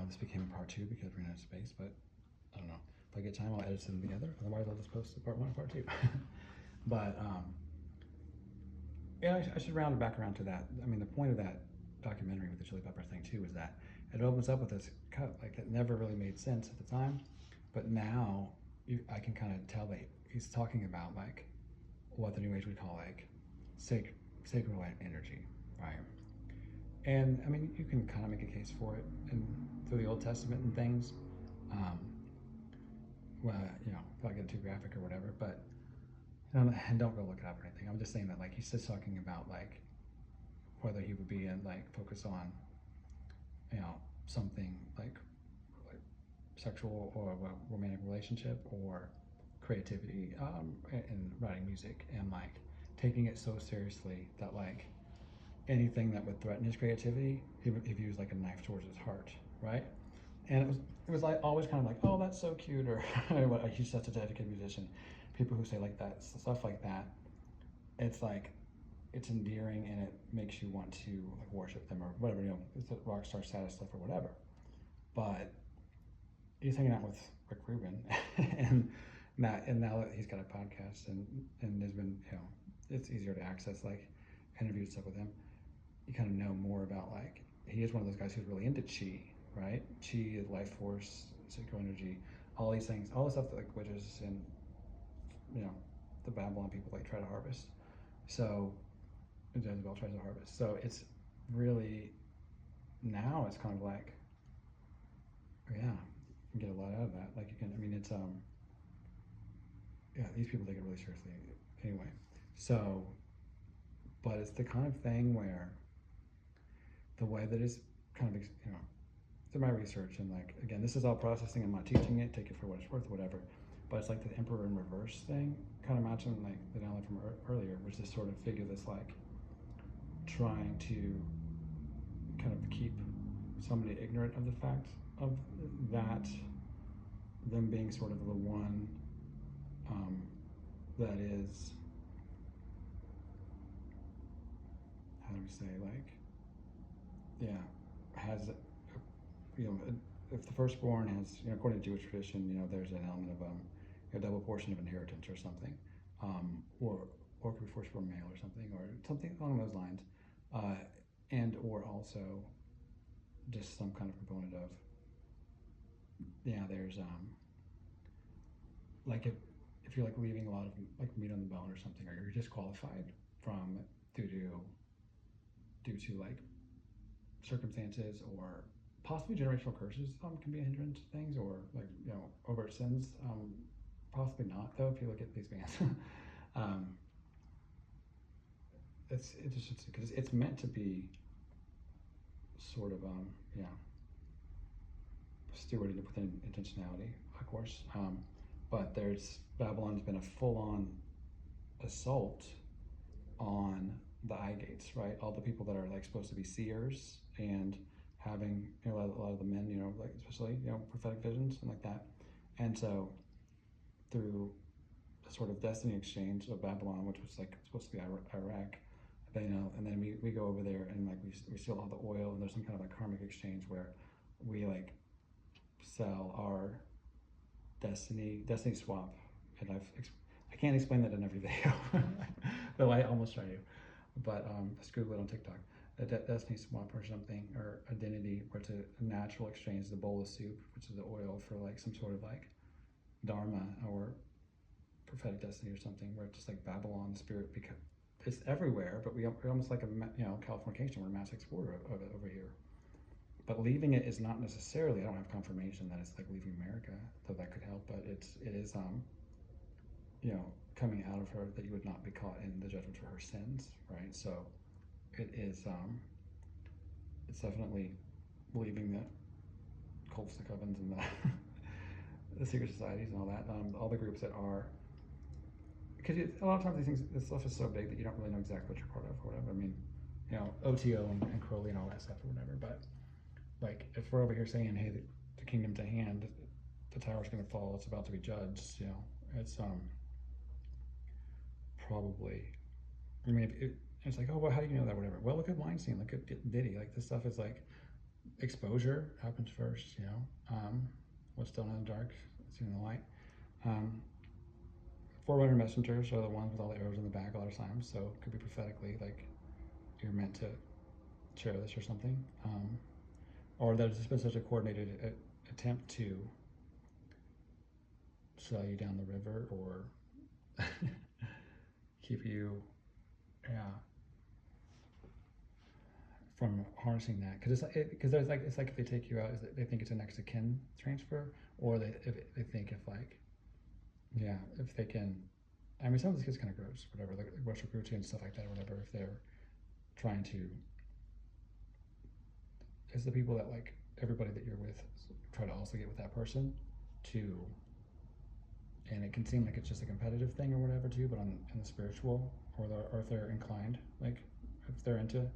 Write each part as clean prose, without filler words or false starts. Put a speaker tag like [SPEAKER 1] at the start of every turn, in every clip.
[SPEAKER 1] this became a part 2 because we're in space, but I don't know. If I get time, I'll edit them together. Otherwise, I'll just post part 1 and part 2. But yeah, I should round it back around to that. I mean, the point of that documentary with the Chili Pepper thing too is that it opens up with this cut, like it never really made sense at the time, but now I can kind of tell that he's talking about like what the New Age would call like sacred light energy, right? And I mean, you can kind of make a case for it and through the Old Testament and things. Um, well, you know, if I get too graphic or whatever, but and don't go look it up or anything. I'm just saying that like he's just talking about like whether he would be in like focus on, you know, something like sexual or a romantic relationship or creativity in writing music and like taking it so seriously that like anything that would threaten his creativity, he views like a knife towards his heart, right? And it was like always kind of like, oh, that's so cute, or he's such a dedicated musician. People who say like that stuff like that, it's like it's endearing and it makes you want to like worship them or whatever, you know, it's the rock star status stuff or whatever. But he's hanging out with Rick Rubin, and now that he's got a podcast and there's been, you know, it's easier to access like interviews stuff with him. You kind of know more about like he is one of those guys who's really into chi, right? Chi, life force, sacred energy, all these things, all the stuff that like witches and, you know, the Babylon people like try to harvest. So Jezebel tries to harvest. So it's really now it's kind of like, yeah, you can get a lot out of that. Like you can, I mean, it's yeah, these people take it really seriously anyway. So, but it's the kind of thing where the way that it's kind of, you know, through my research and like again, this is all processing. I'm not teaching it. Take it for what it's worth, or whatever. But it's like the Emperor in Reverse thing. Kind of matching like the download from earlier, which is sort of figure that's like trying to kind of keep somebody ignorant of the fact of that, them being sort of the one that is, how do we say, like, yeah, has, you know, if the firstborn has, you know, according to Jewish tradition, you know, there's an element of a double portion of inheritance or something, or it could be firstborn male or something along those lines, and or also just some kind of component of, yeah, there's like if you're like leaving a lot of like meat on the bone or something, or you're disqualified from due to like circumstances or possibly generational curses can be a hindrance to things, or like, you know, overt sins, possibly not though if you look at these bands. um, it's interesting because it's meant to be sort of yeah, stewarded with intentionality, of course, but there's Babylon's been a full-on assault on the eye gates, right? All the people that are like supposed to be seers and having, you know, a lot of the men, you know, like especially, you know, prophetic visions and like that. And so through a sort of destiny exchange of Babylon, which was like supposed to be Iraq, they, you know, and then we go over there and like we steal all the oil, and there's some kind of like karmic exchange where we like sell our destiny swap. And I can't explain that in every video, though I almost try to. But just Google it on TikTok. A destiny swap or something, or identity, where it's a natural exchange, the bowl of soup, which is the oil, for like some sort of like dharma or prophetic destiny or something, where it's just like Babylon, the spirit, because it's everywhere, but we're almost like a, you know, Californication. We're a mass exporter of it over here. But leaving it is not necessarily, I don't have confirmation that it's like leaving America, though that could help, but it is you know, coming out of her, that you would not be caught in the judgment for her sins, right? So it is it's definitely leaving the cults, the covens, and the the secret societies and all that, all the groups that are, because a lot of times these things, this stuff is so big that you don't really know exactly what you're part of or whatever. I mean, you know, OTO and Crowley and all that stuff or whatever, but like if we're over here saying, hey, the kingdom to hand, the tower's going to fall, it's about to be judged, you know, it's probably, I mean, it's like, oh, well, how do you know that, whatever? Well, look at Weinstein, look at Diddy, like this stuff is like exposure happens first, what's done in the dark, seen in the light. Um, Forerunner messengers are the ones with all the arrows in the back a lot of times, so it could be prophetically like you're meant to share this or something. Or there's been such a coordinated attempt to slow you down the river or keep you, yeah, from harnessing that, because there's like, it's like if they take you out, is that they think it's a next of kin transfer, or if they think if like, yeah, if they can, I mean, some of this gets kind of gross, whatever, like Russell Crowe and stuff like that, or whatever, if they're trying to, it's the people that like everybody that you're with try to also get with that person to, and it can seem like it's just a competitive thing or whatever too, but in the spiritual, or if they're inclined, like if they're into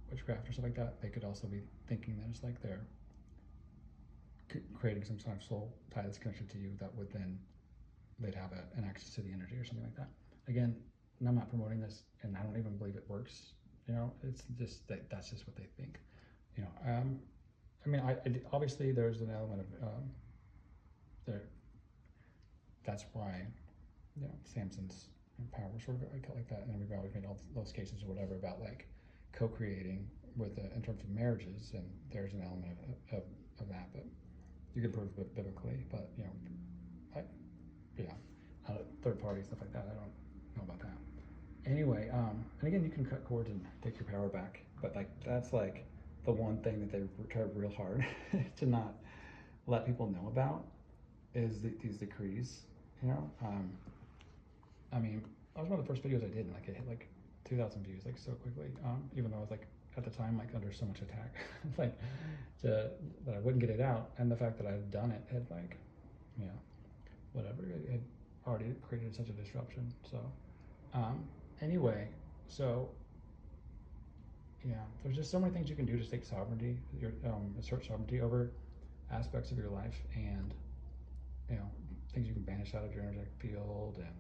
[SPEAKER 1] witchcraft or stuff like that, they could also be thinking that it's like they're creating some sort of soul tie that's connected to you that would then they'd have an access to the energy or something like that. Again, I'm not promoting this, and I don't even believe it works. It's just that's just what they think. I mean, obviously there's an element of there. That's why Samson's power was sort of like that, and we've always made all those cases or whatever about like co-creating with in terms of marriages, and there's an element of that, but you can prove it biblically, but I, yeah, third party stuff like that, I don't know about that. Anyway, and again, you can cut cords and take your power back, but like that's like the one thing that they tried real hard to not let people know about is these decrees. I mean, that was one of the first videos I did, and like it hit like 2,000 views like so quickly. Even though I was like at the time like under so much attack, like that I wouldn't get it out, and the fact that I'd done it had like, whatever, it had already created such a disruption. So anyway, so yeah, there's just so many things you can do to take sovereignty, assert sovereignty over aspects of your life, and things you can banish out of your energetic field, and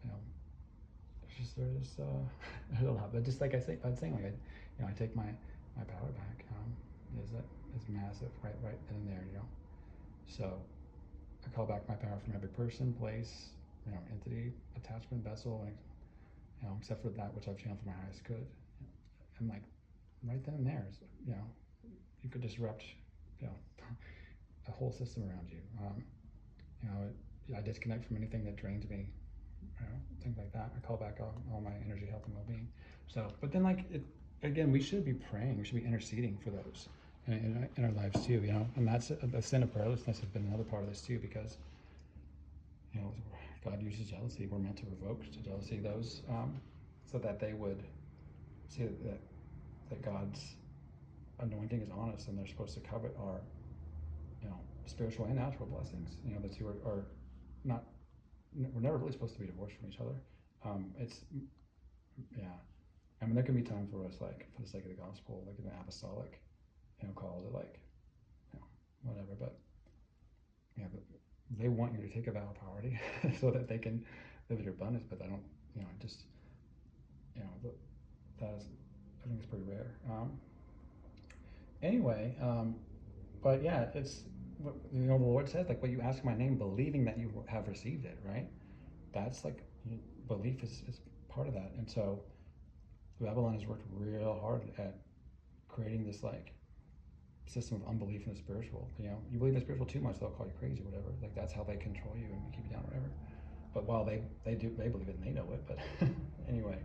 [SPEAKER 1] you know there's there's a lot. But just like I was saying, like I take my power back. Is massive, right then and there. So I call back my power from every person, place, entity, attachment, vessel, and except for that which I've channeled for my highest good. And like right then and there, you could disrupt, a whole system around you. I disconnect from anything that drains me, things like that. I call back all my energy, health, and well-being. So, but then again, we should be praying. We should be interceding for those in our lives too. And that's the sin of prayerlessness has been another part of this too, because God uses jealousy. We're meant to provoke to jealousy those, so that they would see that God's anointing is on us, and they're supposed to covet our spiritual and natural blessings. The two are not, we're never really supposed to be divorced from each other. It's, yeah, I mean, there can be times where it's like, for the sake of the gospel, like in the apostolic, call it like, whatever, but they want you to take a vow of poverty so that they can live in your abundance, but I don't, just, that is, I think it's pretty rare. Anyway, but yeah, it's, the Lord says, like, what you ask in my name, believing that you have received it, right? That's like, belief is part of that. And so Babylon has worked real hard at creating this like system of unbelief in the spiritual. You believe in the spiritual too much, they'll call you crazy or whatever. Like that's how they control you and keep you down or whatever. But while they believe it and they know it, but anyway.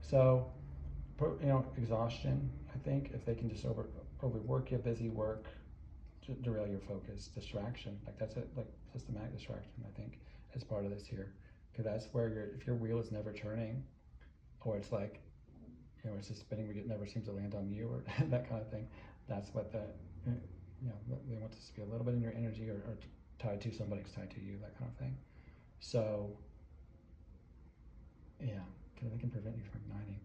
[SPEAKER 1] So exhaustion, I think, if they can just overwork you, busy work, derail your focus, distraction, like that's it, like systematic distraction, I think, as part of this here, because that's where if your wheel is never turning, or it's like, it's just spinning, but it never seems to land on you, or that kind of thing. That's what they want us to be a little bit in your energy, or tied to somebody's tied to you, that kind of thing. So yeah, because they can prevent you from igniting.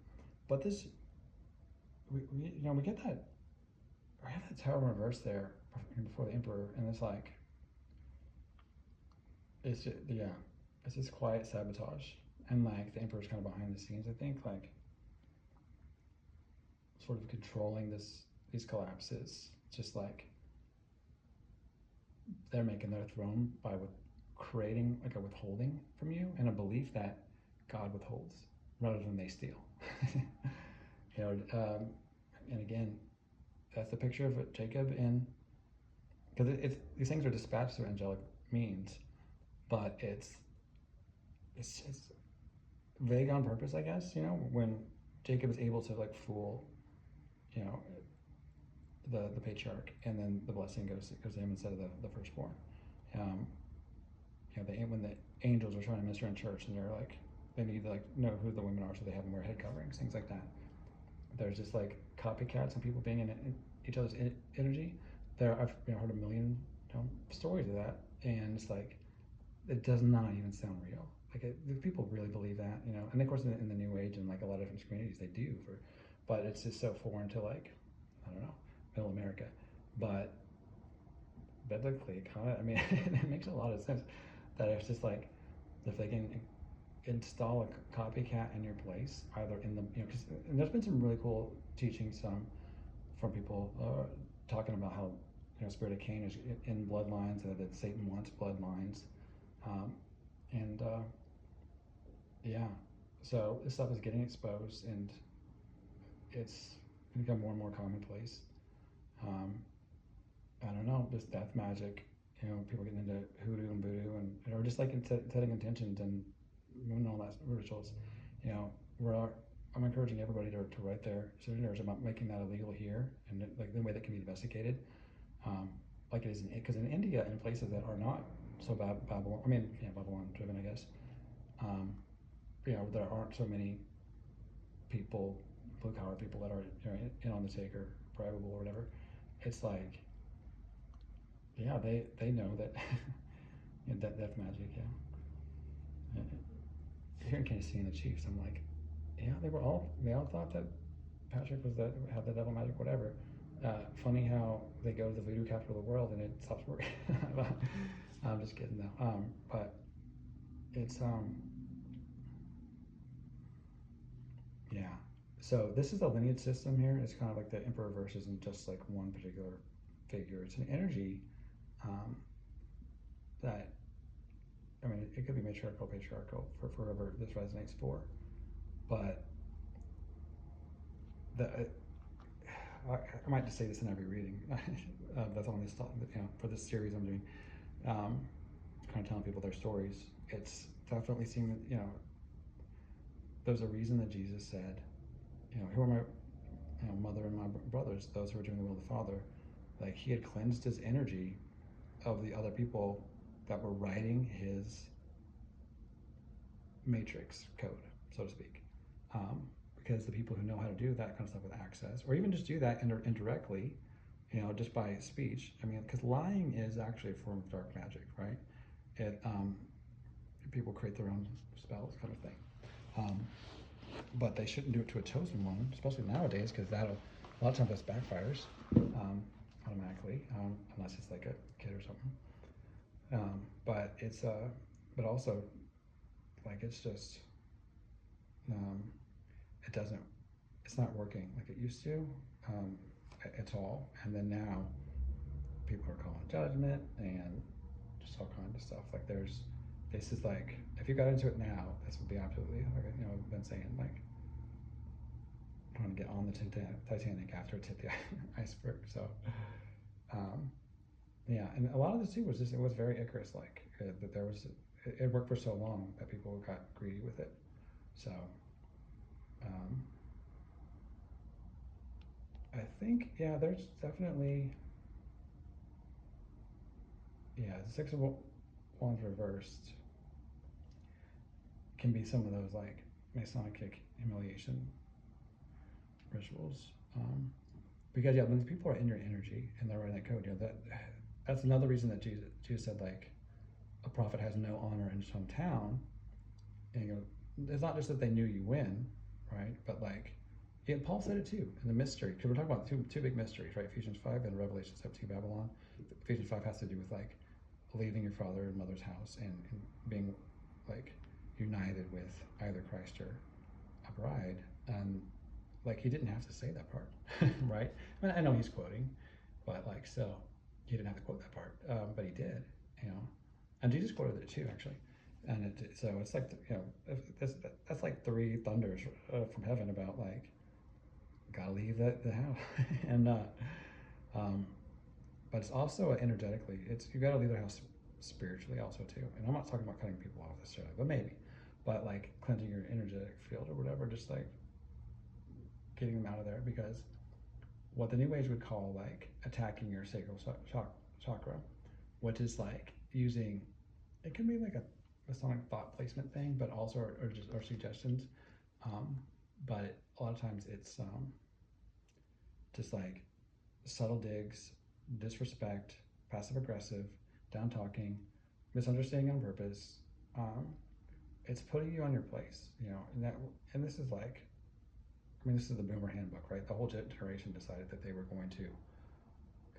[SPEAKER 1] But this, we get that, I have that tower in reverse there before the emperor, and it's like, it's just, it's this quiet sabotage, and like the emperor's kind of behind the scenes, I think, like sort of controlling these collapses, It's just like they're making their throne by creating like a withholding from you and a belief that God withholds rather than they steal. you know, and again, that's the picture of Jacob in, because it's these things are dispatched through angelic means, but it's vague on purpose, I guess. You know, when Jacob is able to like fool, you know, the patriarch, and then the blessing goes to him instead of the firstborn. Um, you know, when the angels are trying to minister in church, and they're like, they need to like know who the women are, so they have them wear head coverings, things like that. There's just like copycats and people being in each other's energy. I've heard a million stories of that, and it's like it does not even sound real. Like people really believe that, you know. And of course, in the New Age and like a lot of different communities, they do. But it's just so foreign to like, I don't know, Middle America. But biblically, kind of, I mean, it makes a lot of sense that it's just like if they can install a copycat in your place, either in the, you know, because there's been some really cool teachings from people talking about how, you know, Spirit of Cain is in bloodlines, that Satan wants bloodlines, um, and yeah, so this stuff is getting exposed, and it's become more and more commonplace. Um, I don't know, this death magic, you know, people getting into hoodoo and voodoo, and or just like setting intentions and all that rituals. You know, I'm encouraging everybody to write their souvenirs about making that illegal here, and like the way that can be investigated, like it is because in India and places that are not so Babylon, I mean, yeah, Babylon driven, I guess. Um, you know, there aren't so many people, blue collar people that are, you know, in on the take or bribable or whatever. It's like, yeah, they know that you know, death magic, yeah. Here in Kansas City and the Chiefs, I'm like, yeah, they all thought that Patrick had the devil magic, whatever. Funny how they go to the voodoo capital of the world and it stops working. I'm just kidding though. But it's yeah. So this is the lineage system here. It's kind of like the emperor verse isn't just like one particular figure. It's an energy um, that, I mean, it could be matriarchal, patriarchal for whoever this resonates for, but I might just say this in every reading that's on this, you know, for this series I'm doing, kind of telling people their stories. It's definitely seeing that, you know, there's a reason that Jesus said, you know, who are my, you know, mother and my brothers, those who are doing the will of the Father. Like he had cleansed his energy of the other people that were writing his matrix code, so to speak. Because the people who know how to do that kind of stuff with access, or even just do that indirectly, you know, just by speech. I mean, because lying is actually a form of dark magic, right? It people create their own spells, kind of thing. But they shouldn't do it to a chosen one, especially nowadays, because a lot of times that backfires automatically, unless it's like a kid or something. But but also, like it's just, um, it doesn't, it's not working like it used to, um, at all. And then now people are calling judgment and just all kinds of stuff. Like this is like, if you got into it now, this would be absolutely, like, you know, I've been saying, like, trying to get on the Titanic after it's hit the iceberg. So, yeah, and a lot of this too was just, it was very Icarus-like, that it worked for so long that people got greedy with it. So, um, I think, yeah, there's definitely, yeah, the Six of Wands reversed can be some of those like Masonic humiliation rituals. Because yeah, when people are in your energy and they're writing that code, you know, that's another reason that Jesus said like a prophet has no honor in his hometown. And you know, it's not just that they knew you win, right? But like, yeah, Paul said it too in the mystery, because we're talking about two big mysteries, right? Ephesians 5 and Revelation 17, Babylon. Ephesians 5 has to do with like leaving your father and mother's house and being like united with either Christ or a bride. And like he didn't have to say that part, right? I mean, I know he's quoting, but like still, he didn't have to quote that part, but he did, you know, and Jesus quoted it too actually, and so it's like that's like three thunders from heaven about like gotta leave the house and um, but it's also energetically, it's you gotta leave the house spiritually also too, and I'm not talking about cutting people off necessarily, but maybe, but like cleansing your energetic field or whatever, just like getting them out of there because what the New Age would call like attacking your sacral chakra, which is like using, it can be like a sonic thought placement thing, but also or suggestions. Um, but a lot of times it's just like subtle digs, disrespect, passive aggressive, down talking, misunderstanding on purpose. Um, it's putting you on your place, you know, and this is like, I mean, this is the Boomer Handbook, right? The whole generation decided that they were going to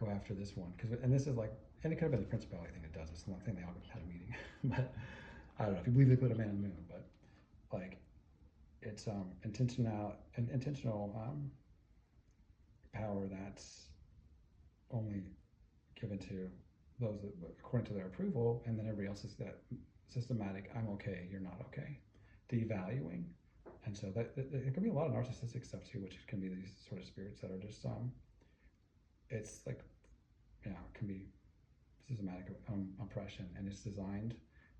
[SPEAKER 1] go after this one and this is like, and it could have been the principality thing that does this. It's not thing they all had a meeting, but I don't know if you believe they put a man on the moon, but like it's intentional power that's only given to those that, according to their approval, and then everybody else is that systematic. I'm okay, you're not okay, devaluing, and so that it can be a lot of narcissistic stuff too, which can be these sort of spirits that are just it's like, yeah, it can be systematic oppression, and it's designed.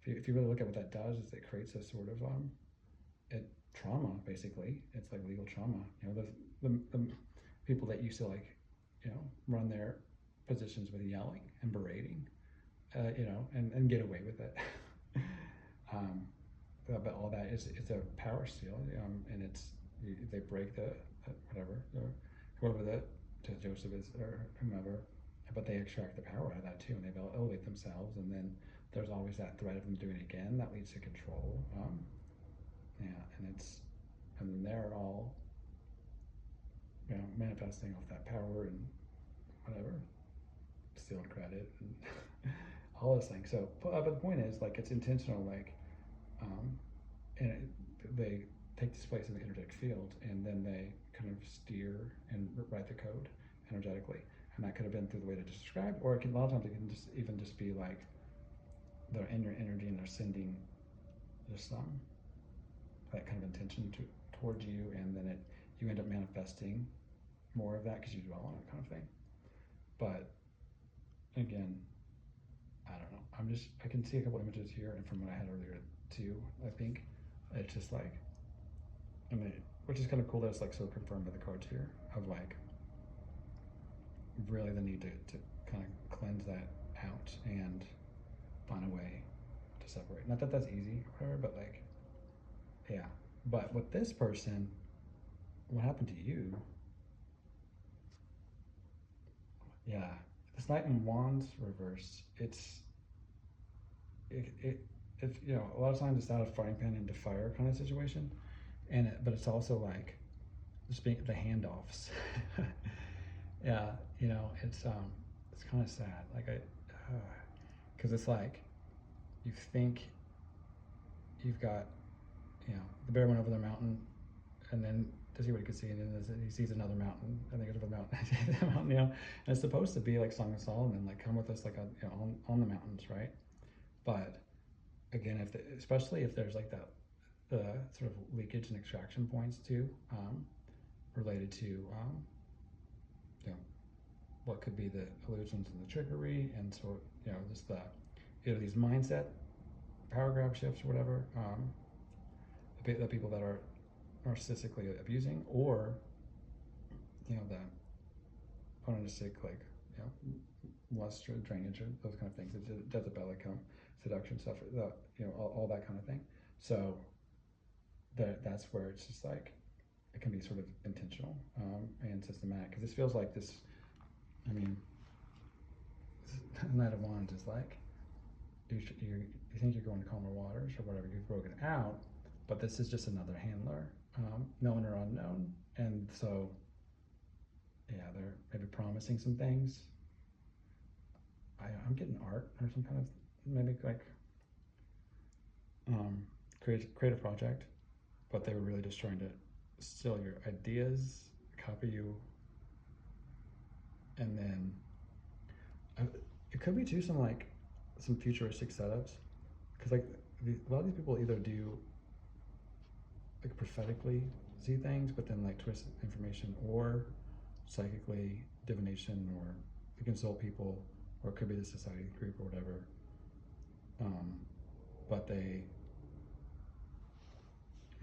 [SPEAKER 1] If you really look at what that does, is it creates a sort of trauma. Basically, it's like legal trauma. You know, the people that used to like, you know, run their positions with yelling and berating, you know, and get away with it. But all that is it's a power steal, and they break the whatever whoever the Joseph is or whomever, but they extract the power out of that too, and they elevate themselves, and then there's always that threat of them doing it again that leads to control. Yeah, and then they're all, you know, manifesting off that power and whatever, stealing credit and all those things. So, but the point is, like, it's intentional, like, um, and they take this place in the energetic field, and then they kind of steer and write the code energetically. And that could have been through the way they just described, or a lot of times it can just be like they're in your energy and they're sending just that kind of intention towards you, and then you end up manifesting more of that because you dwell on it, kind of thing. But again, I don't know. I can see a couple images here, and from what I had earlier too. I think it's just like, I mean, which is kind of cool that it's like so confirmed by the cards here of like really the need to kind of cleanse that out and find a way to separate. Not that that's easy or whatever, but like, yeah. But with this person, what happened to you? Yeah, this Knight in Wands reverse. It you know, a lot of times it's not a frying pan into fire kind of situation, but it's also like just being the handoffs. Yeah, you know, it's kind of sad. Like because it's like you think you've got, you know, the bear went over the mountain, and then to see what he could see, and then he sees another mountain, and then he goes over the mountain, you know, and it's supposed to be like Song of Solomon, like come with us, like you know, on the mountains, right? But again, especially if there's like the sort of leakage and extraction points too, related to you know, what could be the illusions and the trickery, and so, you know, just either these mindset power grab shifts or whatever, the people that are narcissistically abusing, or, you know, the onanistic, like, you know, lust or drainage or those kind of things, the Jezebelic seduction stuff, you know, all that kind of thing. So that's where it's just like it can be sort of intentional and systematic, because this feels like this. I mean, Knight of Wands is like you think you're going to calmer waters or whatever, you've broken out, but this is just another handler, known or unknown, and so yeah, they're maybe promising some things. I'm getting art or some kind of maybe like creative project, but they were really just trying to steal your ideas, copy you, and then it could be too some futuristic setups, because like a lot of these people either do like prophetically see things, but then like twist information, or psychically divination, or they consult people, or it could be the society group or whatever. Um, but they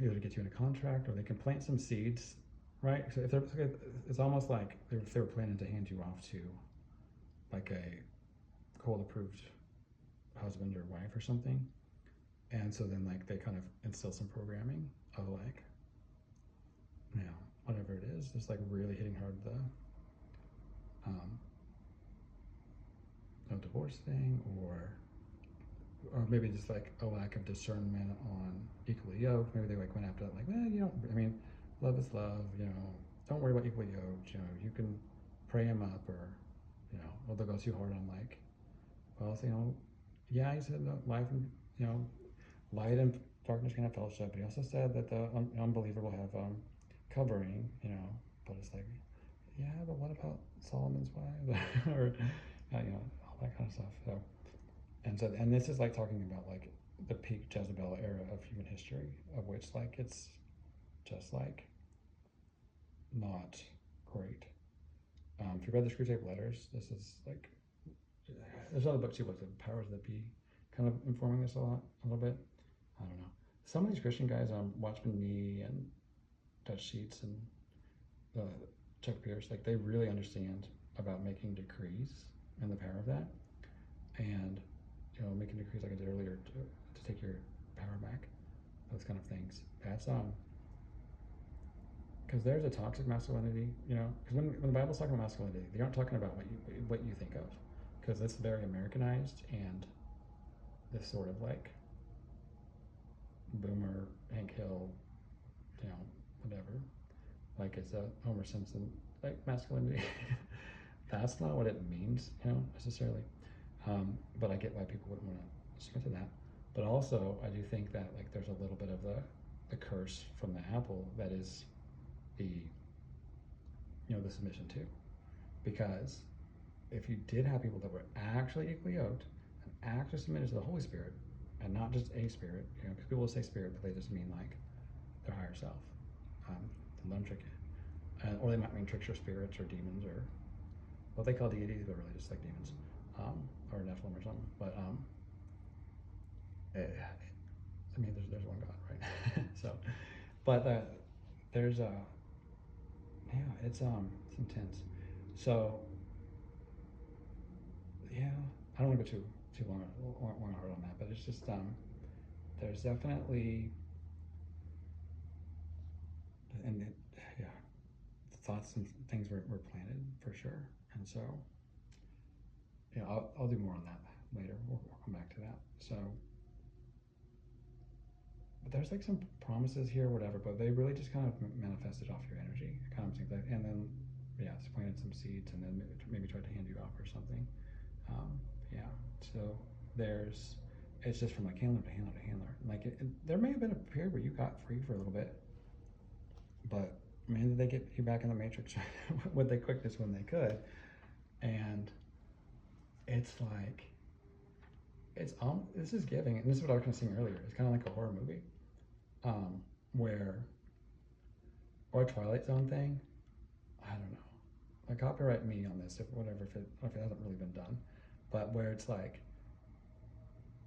[SPEAKER 1] either get you in a contract or they can plant some seeds, right? So if they're, it's almost like if they were planning to hand you off to like a cold approved husband or wife or something, and so then like they kind of instill some programming of like, you know, whatever it is, just like really hitting hard the um, no divorce thing, or maybe just like a lack of discernment on equally yoked. Maybe they like went after that, like, well, you don't. I mean, love is love. You know, don't worry about equally yoked. You know, you can pray him up, or you know, well, they'll go too hard on like, well, you know, yeah, he said that life and you know, light and darkness can have fellowship, but he also said that the unbeliever will have covering. You know, but it's like, yeah, but what about Solomon's wife, or you know, all that kind of stuff. So. And this is like talking about like the peak Jezebel era of human history, of which like it's just like not great. If you read the Screwtape Letters, this is like there's other books too, like the Powers That Be, kind of informing this a little bit. I don't know. Some of these Christian guys, Watchman Nee and Dutch Sheets and Chuck Pierce, like they really understand about making decrees and the power of that, and you know, making decrees like I did earlier to take your power back, those kind of things. That's because there's a toxic masculinity, you know, because when the Bible's talking about masculinity, they aren't talking about what you think of, because it's very Americanized, and this sort of like boomer Hank Hill, you know, whatever, like it's a Homer Simpson like masculinity. That's not what it means, you know, necessarily. But I get why people wouldn't want to submit to that. But also, I do think that like there's a little bit of the curse from the apple that is the the submission too, because if you did have people that were actually equally yoked and actually submitted to the Holy Spirit and not just a spirit, you know, because people will say spirit, but they just mean like their higher self, then let them trick you, or they might mean trickster spirits or demons or what they call deities, but really just like demons, or Nephilim or something. But I mean, there's one God, right? So, but there's yeah, it's intense. So yeah, I don't want to go too long hard on that, but it's just there's definitely and it, yeah, thoughts and things were planted for sure, and so yeah, I'll do more on that later. We'll come back to that. So. But there's like some promises here, whatever, but they really just kind of manifested off your energy. It kind of seems like, and then yeah, it's planted some seeds, and then maybe tried to hand you off or something. Yeah, so it's just from like handler to handler to handler. Like there may have been a period where you got free for a little bit, but man, did they get you back in the matrix with the quickness when they could. And it's like this is giving, and this is what I was kind of saying earlier. It's kind of like a horror movie, where or a Twilight Zone thing. I don't know. Like copyright me on this if it hasn't really been done, but where it's like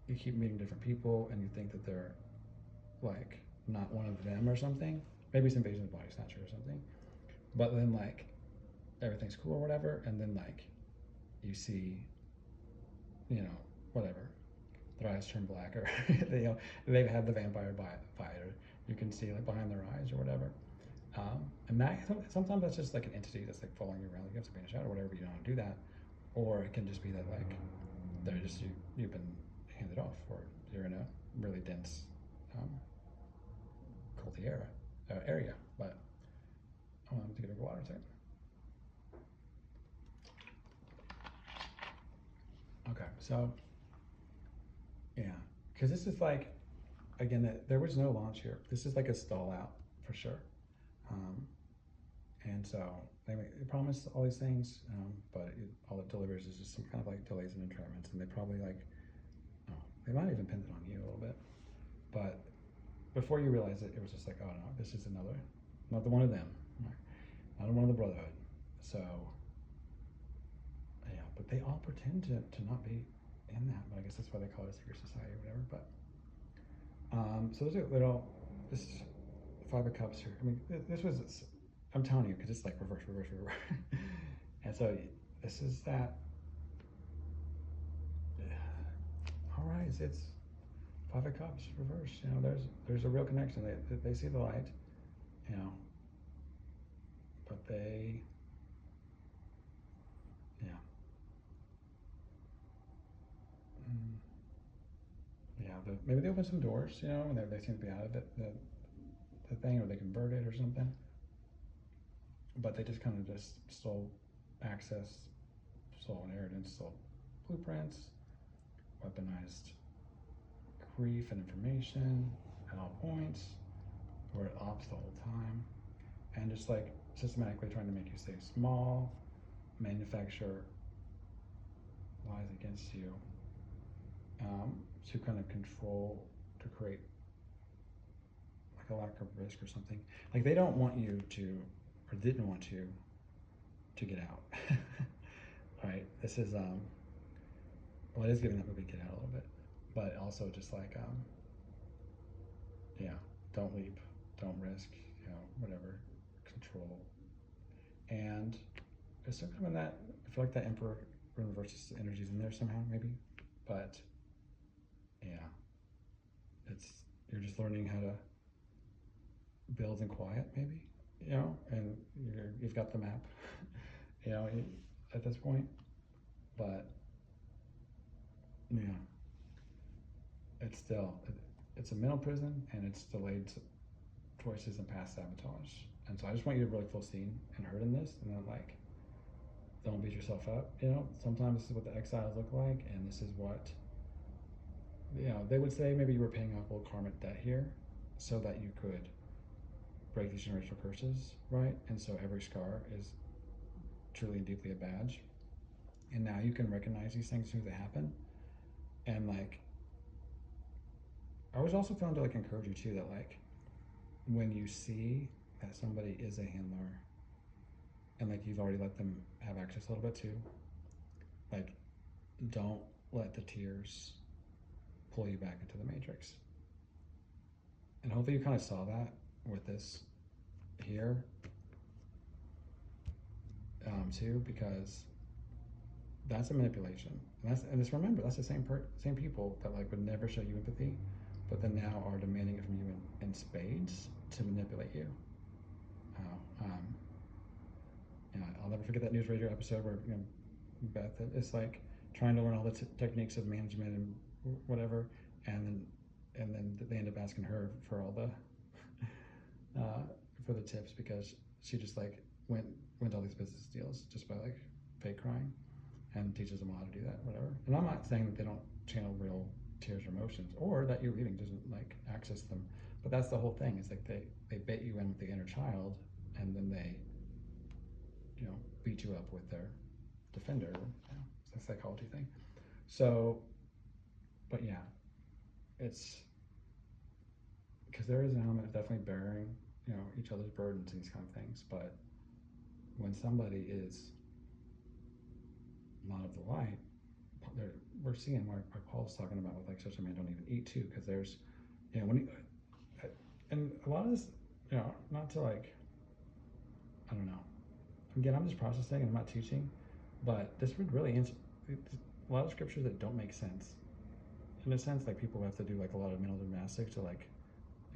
[SPEAKER 1] you keep meeting different people and you think that they're like not one of them or something. Maybe it's Invasion of the Body Snatcher or something. But then like everything's cool or whatever, and then like you see, you know, whatever, their eyes turn black, or they've had the vampire bite, or you can see like behind their eyes or whatever. And that sometimes that's just like an entity that's like following you around, like you have to banish out or whatever, but you don't want to do that. Or it can just be that like they're just you've been handed off, or you're in a really dense culty area. But I want to get a water too. Okay, so yeah, because this is like again that there was no launch here. This is like a stall out for sure. Um, And so they promise all these things, but all it delivers is just some kind of like delays and interruptions. And they probably like, oh, they might even pin it on you a little bit. But before you realize it, it was just like, oh no, this is not the one of them, not one of the brotherhood. So, yeah, but they all pretend to not be in that. But I guess that's why they call it a secret society or whatever. But so there's a little, this Five of Cups here. I mean, this was, I'm telling you, because it's like reverse, reverse, reverse. And so this is that, all right, it's Five of Cups reverse. You know, there's a real connection. They see the light, you know, but they, yeah. Mm, yeah, maybe they open some doors, you know, and they seem to be out of it, the thing, or they convert it or something. But they just kind of just stole access, stole inheritance, stole blueprints, weaponized grief and information at all points, were at ops the whole time, and just like systematically trying to make you stay small, manufacture lies against you, to kind of control, to create like a lack of risk or something. Like they don't want you to, or didn't want you to get out. Right? This is well, it is giving that movie Get Out a little bit, but also just like yeah, don't leap, don't risk, you know, whatever, control. And there's some kind of that, I feel like that Emperor reverses energies in there somehow, maybe. But yeah, it's, you're just learning how to build in quiet, maybe, you know, and you've got the map, you know, at this point. But yeah, it's still, it's a mental prison, and it's delayed choices and past sabotage. And so I just want you to really feel seen and heard in this, and then like, don't beat yourself up. You know, sometimes this is what the exiles look like, and this is what, you know, they would say maybe you were paying off old karmic debt here so that you could break these generational curses, right? And so every scar is truly and deeply a badge. And now you can recognize these things as soon as they happen. And like, I was also found to like encourage you too that like, when you see that somebody is a handler, and like you've already let them have access a little bit too, like, don't let the tears pull you back into the matrix. And hopefully you kind of saw that with this here, too, because that's a manipulation. And just remember, that's the same people that like would never show you empathy, but then now are demanding it from you in spades to manipulate you. You know, I'll never forget that News Radio episode where, you know, Beth is like trying to learn all the techniques of management and whatever, and then they end up asking her for all the for the tips, because she just like went all these business deals just by like fake crying, and teaches them how to do that, whatever. And I'm not saying that they don't channel real tears or emotions, or that your reading doesn't like access them, but that's the whole thing. Is like they bait you in with the inner child, and then they, you know, beat you up with their defender. You know, it's a psychology thing. So, but yeah, it's because there is an element of definitely bearing, you know, each other's burdens and these kind of things. But when somebody is not of the light, we're seeing where Paul's talking about with like such a man don't even eat too, because there's, you know, when and a lot of this, you know, not to like, I don't know. Again, I'm just processing and I'm not teaching, but this would really answer a lot of scriptures that don't make sense. In a sense, like people have to do like a lot of mental gymnastics to like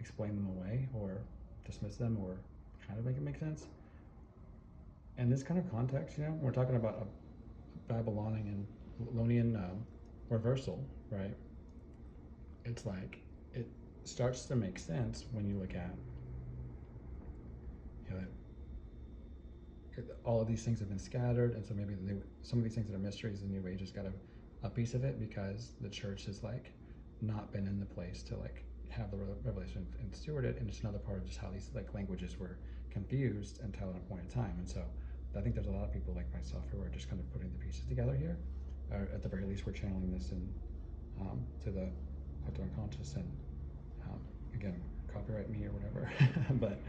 [SPEAKER 1] explain them away or dismiss them or try to make it make sense. And this kind of context, you know, we're talking about a Babylonian reversal, right? It's like it starts to make sense when you look at, you know, all of these things have been scattered, and so maybe some of these things that are mysteries, the New Age has got a piece of it, because the church has like not been in the place to like have the revelation and steward it, and it's another part of just how these like languages were confused until an appointed time. And so I think there's a lot of people like myself who are just kind of putting the pieces together here. Or at the very least, we're channeling this in to the unconscious. And again, copyright me or whatever. But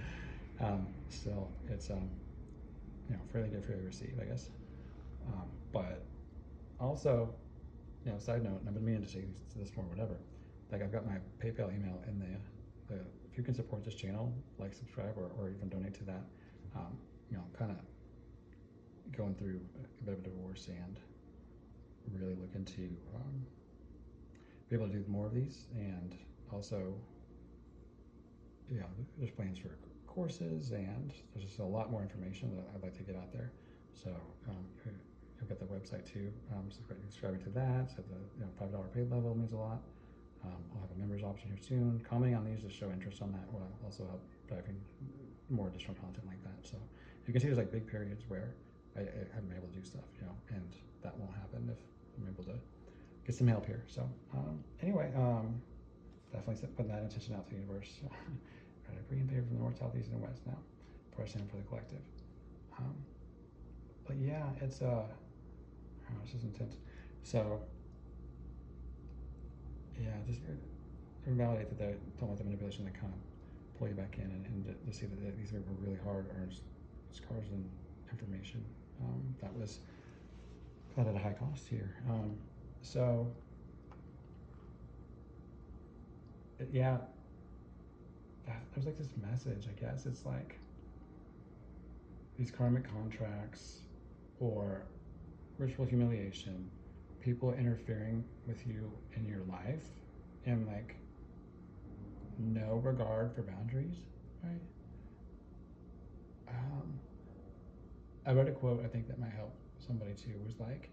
[SPEAKER 1] still, it's fairly good, fairly received, I guess. But also, side note, and I've been meaning to say this more, whatever. Like, I've got my PayPal email in the if you can support this channel, like, subscribe, or even donate to that. Kind of going through a bit of a divorce and really looking to be able to do more of these, and also, there's plans for courses, and there's just a lot more information that I'd like to get out there. So I've got the website too. Subscribing to that, so the $5 paid level means a lot. I'll have a members option here soon. Commenting on these to show interest on that will also help driving more additional content like that. So you can see there's like big periods where I haven't been able to do stuff, and that won't happen if I'm able to get some help here. So anyway, definitely putting that intention out to the universe. Right, bring in favor from the north, south, east, and west now. Pressing for the collective. But yeah, it's this is intense. So yeah, just validate that they don't want the manipulation to kind of pull you back in, and to see that these were really hard earned scars and information that was got at a high cost here. So yeah, there's like this message, I guess. It's like these karmic contracts or ritual humiliation, people interfering with you in your life, and like no regard for boundaries, right? I read a quote, I think, that might help somebody too. Was like,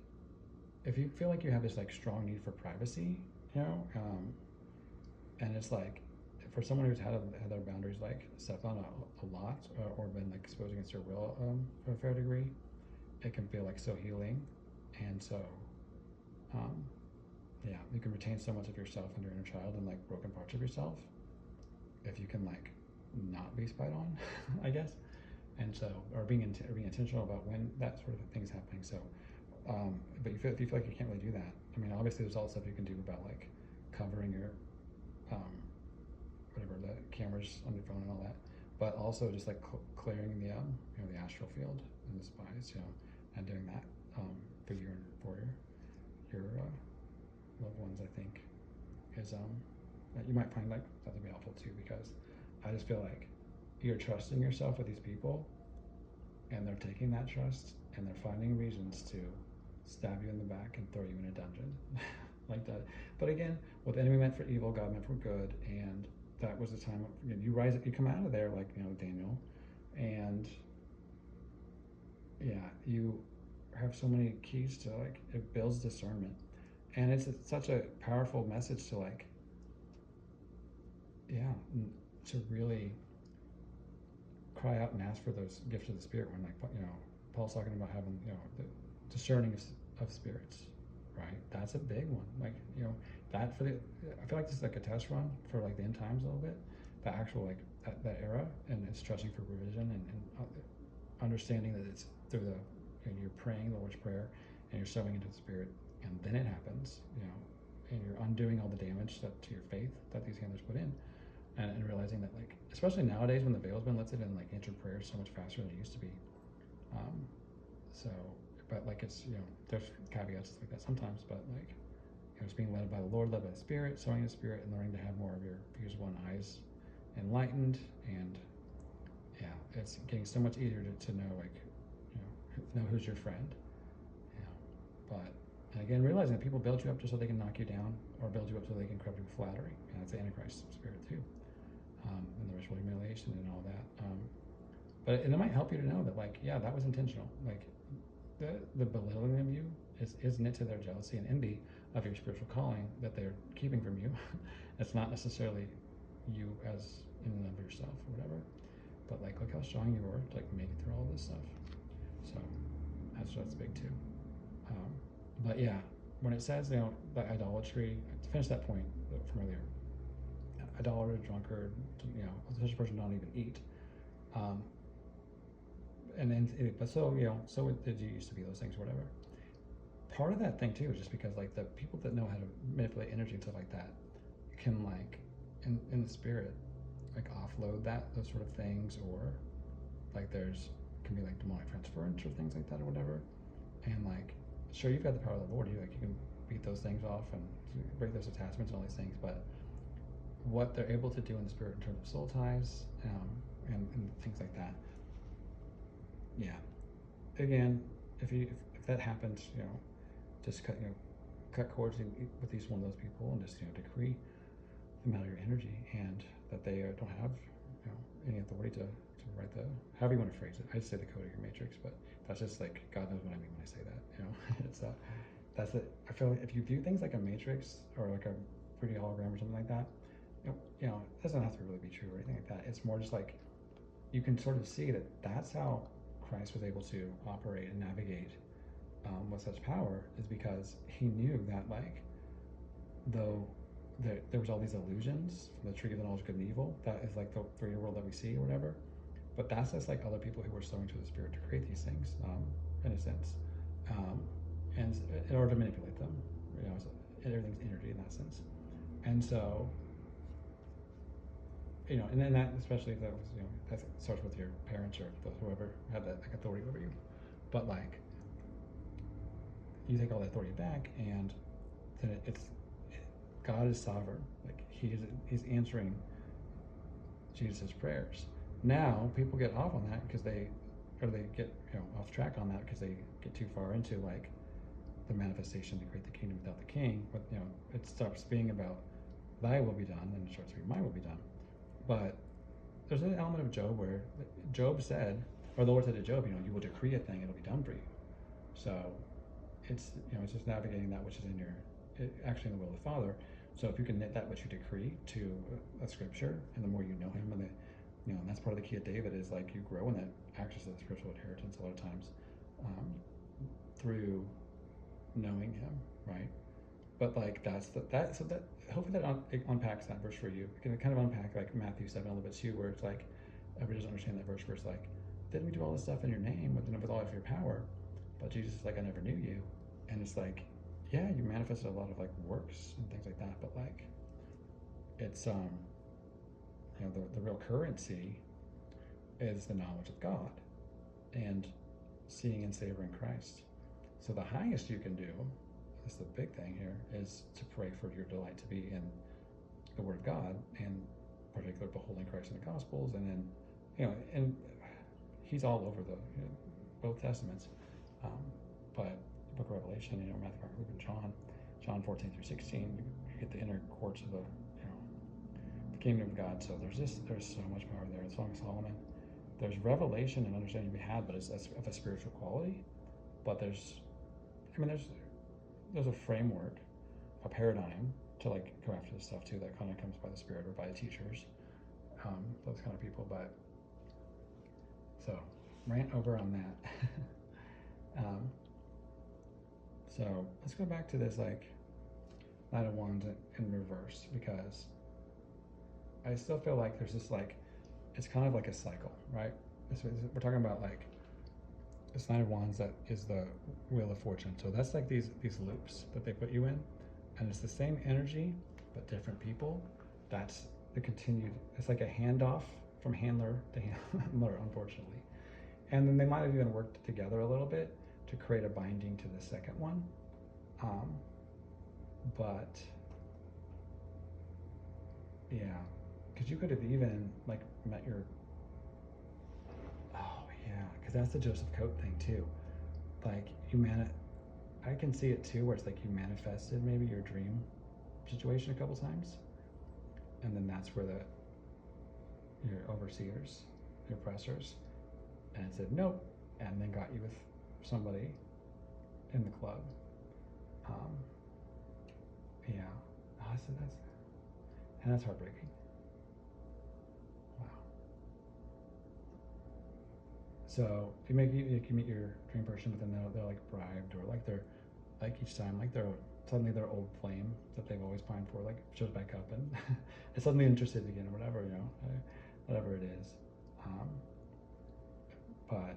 [SPEAKER 1] if you feel like you have this like strong need for privacy, and it's like, for someone who's had their boundaries like stepped on a lot, or been like exposed against their will for a fair degree, it can feel like so healing. And so you can retain so much of yourself and your inner child and like broken parts of yourself if you can like not be spied on, I guess. And so, or being intentional about when that sort of thing's happening. So but if you feel like you can't really do that, I mean, obviously there's all stuff you can do about like covering your whatever, the cameras on your phone and all that, but also just like clearing the the astral field and the spies, and doing that for you and for your loved ones, I think, is that you might find like that to be helpful too, because I just feel like you're trusting yourself with these people, and they're taking that trust and they're finding reasons to stab you in the back and throw you in a dungeon like that. But again, what the enemy meant for evil, God meant for good, and that was the time of, you come out of there like Daniel, and you have so many keys to, like, it builds discernment, and it's such a powerful message to like to really cry out and ask for those gifts of the Spirit, when like Paul's talking about having the discerning of spirits, right? That's a big one. Like that for the, I feel like this is like a test run for like the end times a little bit, the actual like that era, and it's trusting for provision, and understanding that it's through you're praying the Lord's Prayer, and you're sowing into the Spirit, and then it happens, and you're undoing all the damage to your faith that these healers put in. And realizing that, like, especially nowadays when the veil's been lifted and like answered prayers so much faster than it used to be. But like it's there's caveats like that sometimes, but like it's being led by the Lord, led by the Spirit, sowing the Spirit, and learning to have more of your views one eyes enlightened, and it's getting so much easier to know, like know who's your friend. But and again, realizing that people build you up just so they can knock you down, or build you up so they can corrupt you with flattery, and that's the Antichrist spirit too. And the ritual humiliation and all that. But it might help you to know that, like, that was intentional. Like, the belittling of you is knit to their jealousy and envy of your spiritual calling that they're keeping from you. It's not necessarily you as in and of yourself or whatever. But like, look how strong you were to like make it through all this stuff. So that's big too. But when it says that idolatry, to finish that point from earlier, idolater, drunkard, such a person don't even eat. and then, but so, so did you used to be those things, whatever. Part of that thing too is just because like the people that know how to manipulate energy and stuff like that can like, in the spirit, like offload those sort of things, or like there's can be like demonic transference or things like that or whatever, and like sure you've got the power of the Lord, you can beat those things off and break those attachments and all these things, but what they're able to do in the spirit in terms of soul ties, and things like that, yeah, again, if that happens, just cut cords with each one of those people and just decree them out of your energy, and that they don't have any authority to write the, however you want to phrase it. I just say the code of your matrix, but that's just like God knows what I mean when I say that. It's that's it. I feel like if you view things like a matrix or like a 3D hologram or something like that, it doesn't have to really be true or anything like that. It's more just like you can sort of see that that's how Christ was able to operate and navigate with such power, is because he knew that like though there was all these illusions from the tree of the knowledge of good and evil, that is like the 3D world that we see or whatever, but that's just like other people who were sowing to the spirit to create these things, in a sense, and in order to manipulate them, so everything's energy in that sense. And so and then that, especially if that was that starts with your parents or whoever had that like authority over you, but like you take all that authority back, and then God is sovereign. Like he's answering Jesus' prayers. Now people get off on that because they get off track on that because they get too far into like the manifestation to create the kingdom without the king. But it stops being about thy will be done and it starts to be my will be done. But there's an element of Job where Job said, or the Lord said to Job, you will decree a thing, it'll be done for you. So it's it's just navigating that which is actually in the will of the Father. So if you can knit that which you decree to a scripture, and the more you know him, and and that's part of the key of David, is like you grow in that access to the spiritual inheritance a lot of times, through knowing him, right? But like so that hopefully that unpacks that verse for you. It can kind of unpack like Matthew 7 a little bit too, where it's like everybody doesn't understand that verse where it's like, didn't we do all this stuff in your name with all of your power? But Jesus is like, I never knew you. And it's like, yeah, you manifested a lot of like works and things like that, but like it's the real currency is the knowledge of God and seeing and savoring Christ. So the highest you can do, this is the big thing here, is to pray for your delight to be in the Word of God, and particularly beholding Christ in the Gospels, and then and he's all over both Testaments, but the Book of Revelation, Matthew, Mark, Luke, and John 14 through 16, you get the inner courts of the kingdom of God. So there's so much power there. The Song of Solomon, there's revelation and understanding to be had, but it's of a spiritual quality. But there's a framework, a paradigm to like go after this stuff too, that kind of comes by the Spirit or by the teachers, those kind of people. But so rant over on that. So let's go back to this like Knight of Wands in reverse, because I still feel like there's this like, it's kind of like a cycle, right? We're talking about like this Knight of Wands that is the Wheel of Fortune. So that's like these loops that they put you in, and it's the same energy but different people. That's the continued. It's like a handoff from handler to handler, unfortunately. And then they might have even worked together a little bit to create a binding to the second one. But yeah, because you could have even like met your, oh yeah, because that's the Joseph Coat thing too. Like I can see it too, where it's like you manifested maybe your dream situation a couple times, and then that's where your overseers, your oppressors, and it said nope, and then got you with somebody in the club. Yeah, so that's heartbreaking. Wow. So you can meet your dream person, but then they're like bribed, or like they're like each time like suddenly their old flame that they've always pined for like shows back up, and is suddenly interested again or whatever, whatever it is. But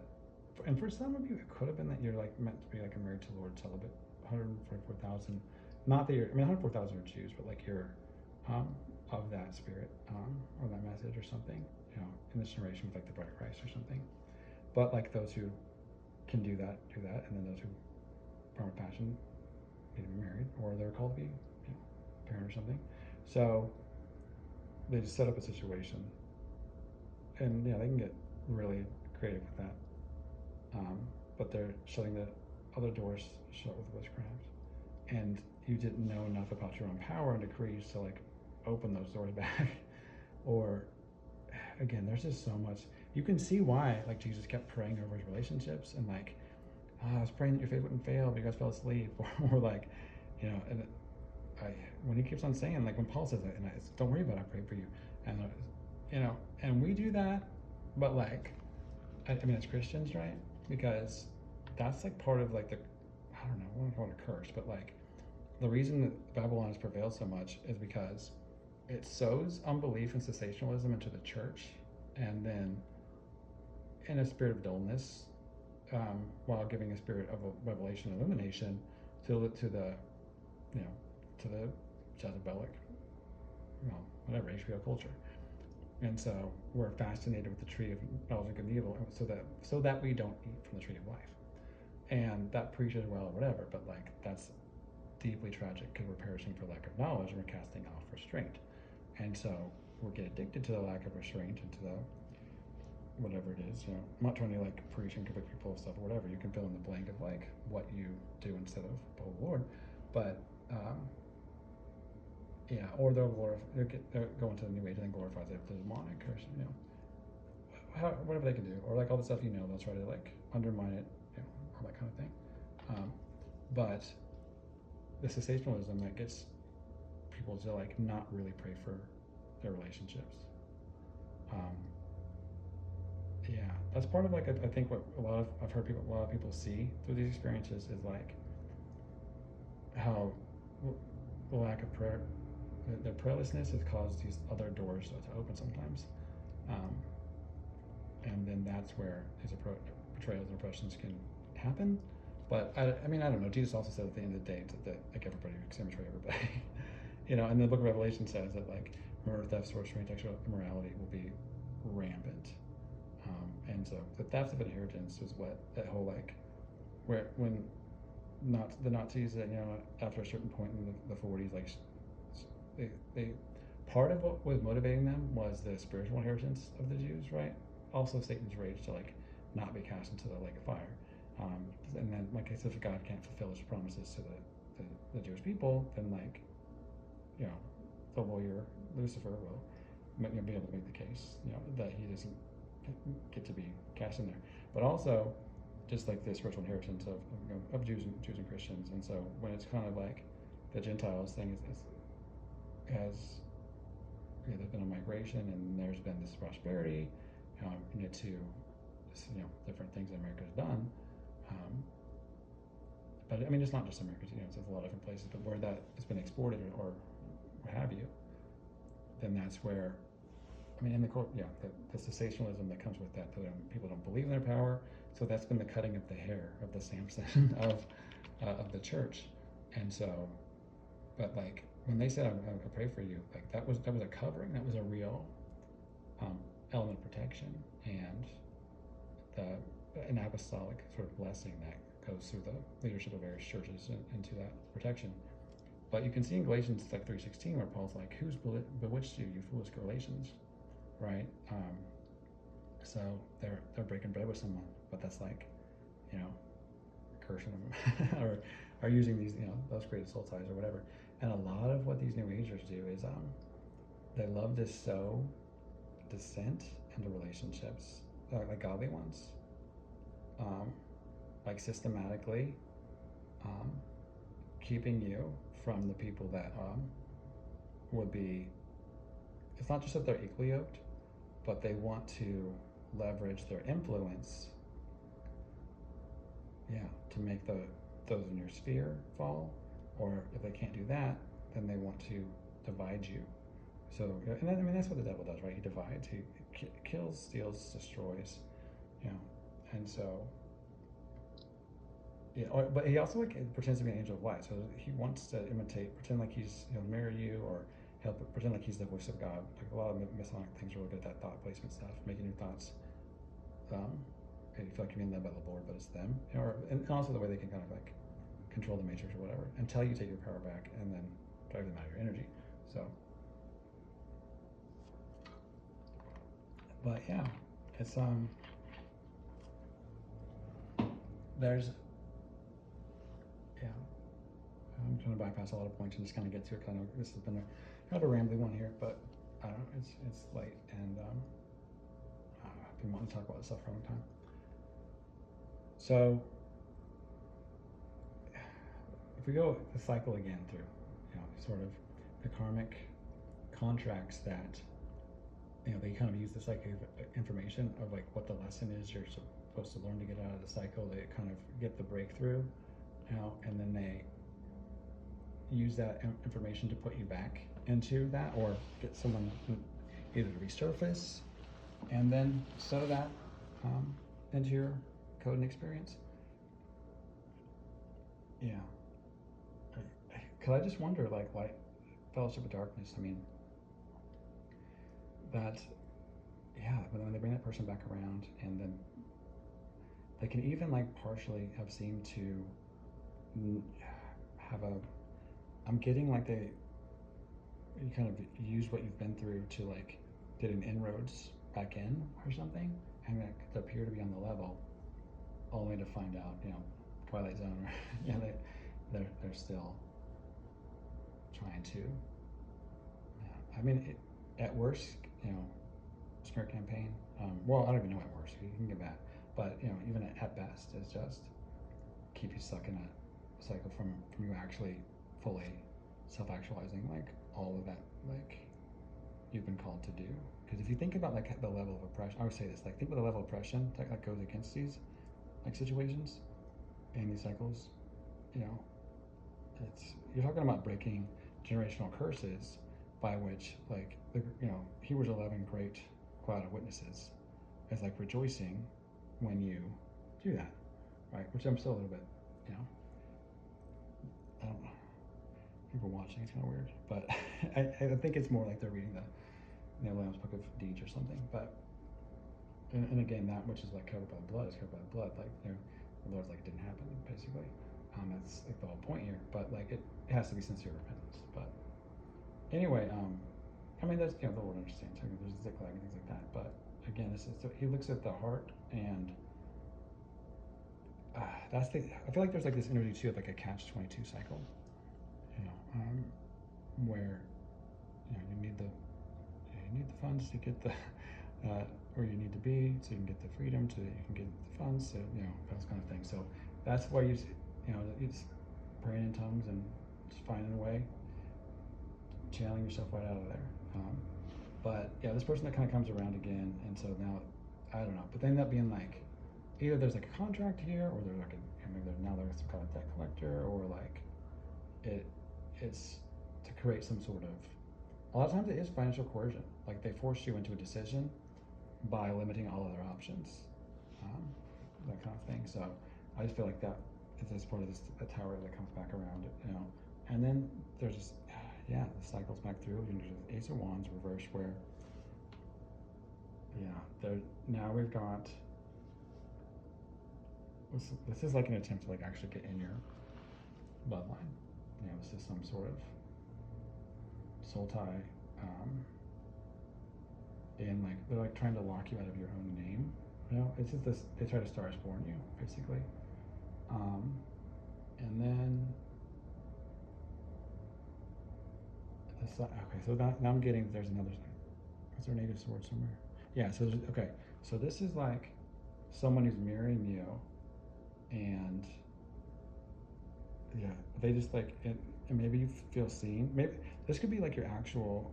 [SPEAKER 1] and for some of you, it could have been that you're like meant to be like a married to the Lord celibate. 144,000. Not that you're. I mean, 144,000 are Jews, but like you're of that spirit or that message or something. You know, in this generation with like the bride of Christ or something. But like those who can do that, and then those who burn with passion need to be married, or they're called to be, you know, a parent or something. So they just set up a situation, and yeah, they can get really creative with that. But they're shutting the other doors shut with witchcraft, and you didn't know enough about your own power and decrees to like open those doors back, or again, there's just so much. You can see why like Jesus kept praying over his relationships and like, I was praying that your faith wouldn't fail, but you guys fell asleep, or like, you know, and when he keeps on saying like when Paul says that, and don't worry about it, I pray for you, and you know, and we do that, but like, I mean, as Christians, right? Because that's like part of like the, I don't know, I won't call it a curse, but like the reason that Babylon has prevailed so much is because it sows unbelief and sensationalism into the church, and then in a spirit of dullness, while giving a spirit of revelation and illumination to the, you know, to the Jezebelic, you know, whatever, HBO culture. And so we're fascinated with the tree of knowledge of good and evil, so that we don't eat from the tree of life. And that preaches well or whatever, but like that's deeply tragic because we're perishing for lack of knowledge and we're casting off restraint. And so we get addicted to the lack of restraint and to the whatever it is, you know. I'm not trying to like preach and convict people of stuff or whatever. You can fill in the blank of like what you do instead of the whole Lord. But yeah, or they'll go into the new age and then glorifies it the demonic, or you know, whatever they can do, or like all the stuff, you know, they'll try to like undermine it, you know, all that kind of thing. But the sensationalism that gets people to like not really pray for their relationships. Yeah, that's part of like I think what I've heard a lot of people see through these experiences is like how the lack of prayer, their prayerlessness has caused these other doors to open sometimes, and then that's where his betrayals and oppressions can happen. But I mean, I don't know. Jesus also said at the end of the day that like everybody can betray everybody, you know. And the Book of Revelation says that like murder, theft, sorcery, and sexual immorality will be rampant. And so the theft of inheritance was what that whole like, where when the Nazis, you know, after a certain point in the 40s, like they part of what was motivating them was the spiritual inheritance of the Jews, right? Also Satan's rage to like not be cast into the lake of fire. And then like I said, if God can't fulfill his promises to the Jewish people, then like, you know, the lawyer Lucifer will, you know, be able to make the case, you know, that he doesn't get to be cast in there. But also just like the spiritual inheritance of Jews and Christians. And so when it's kind of like the Gentiles thing has, you know, there's been a migration and there's been this prosperity, to, you know, different things that America's done. But I mean, it's not just America, you know, it's a lot of different places, but where that has been exported or what have you, then that's where, I mean, in the court, yeah, the sensationalism that comes with that, people don't believe in their power. So that's been the cutting of the hair of the Samson of the church. And so, but like when they said, I pray for you, like that was a covering, that was a real element of protection and an apostolic sort of blessing that goes through the leadership of various churches into that protection. But you can see in Galatians like 3:16 where Paul's like, "Who's bewitched you, you foolish Galatians?" Right? So they're breaking bread with someone, but that's like, you know, cursing them or using these, you know, those created soul ties or whatever. And a lot of what these New Agers do is they love to sow dissent into relationships, like godly ones, like systematically keeping you from the people that would be. It's not just that they're equally yoked, but they want to leverage their influence, yeah, to make those in your sphere fall. Or if they can't do that, then they want to divide you. So, and I mean, that's what the devil does, right? He divides, he kills, steals, destroys, you know. And so Yeah, but he also like pretends to be an angel of light. So he wants to pretend like he'll marry you, or help pretend like he's the voice of God. Like a lot of Masonic things are really good at that thought placement stuff, making your thoughts. And you feel like you're being led by the Lord, but it's them. And also the way they can kind of like control the matrix or whatever until you take your power back and then drive them out of your energy. So, but yeah, it's there's yeah. I'm trying to bypass a lot of points and just kind of get to it. Kind of this has been kind of a rambly one here, but I don't know. It's late and I've been wanting to talk about this stuff for a long time. So if we go the cycle again through, sort of the karmic contracts that they kind of use this like information of like what the lesson is you're supposed to learn to get out of the cycle. They kind of get the breakthrough, and then they use that information to put you back into that, or get someone either to resurface and then settle that into your code and experience. Yeah. Cause I just wonder, like, why Fellowship of Darkness? I mean, that, yeah, when they bring that person back around, and then they can even like partially have seemed to have a. I'm getting like you kind of use what you've been through to like get an inroads back in or something, and like they appear to be on the level, only to find out, Twilight Zone, or they're still trying to. Yeah. I mean, at worst, smear campaign. Well, I don't even know at worst. You can get that, but even at best, it's just keep you stuck in a cycle from you actually fully self-actualizing like all of that like you've been called to do. Because if you think about like the level of oppression, I would say this, like think about the level of oppression that goes against these like situations and these cycles. It's you're talking about breaking generational curses by which like Hebrews 11 great cloud of witnesses is like rejoicing when you do that, right? Which I'm still a little bit, I don't know. People watching, it's kind of weird, but I think it's more like they're reading the Lamb's Book of Deeds or something. But and again, that which is like covered by the blood is covered by the blood. Like the Lord's like it didn't happen basically. That's like the whole point here. But like it has to be sincere repentance. But anyway, I mean, there's the Lord understands. I mean, there's Ziklag and things like that. But again, so he looks at the heart, and that's the. I feel like there's like this energy too of like a catch-22 cycle, where you need the funds to get the where you need to be, so you can get the freedom, so that you can get the funds, so those kind of things. So that's why you just praying in tongues and just finding a way, channeling yourself right out of there. But yeah, this person that kind of comes around again, and so now I don't know, but they end up being like either there's like a contract here, or they're like maybe now there's some kind of debt collector, or like it's to create some sort of. A lot of times it is financial coercion. Like they force you into a decision by limiting all other options, that kind of thing. So I just feel like that is part of a tower that comes back around, and then there's just the cycles back through. There's Ace of Wands reverse, where now we've got this is like an attempt to like actually get in your bloodline. This is some sort of soul tie, and like they're like trying to lock you out of your own name. It's just this. They try to Star is Born you basically, and then okay. So now I'm getting there's another. Is there a native sword somewhere? Yeah. So okay. So this is like someone who's marrying you, and they just like and maybe you feel seen. Maybe this could be like your actual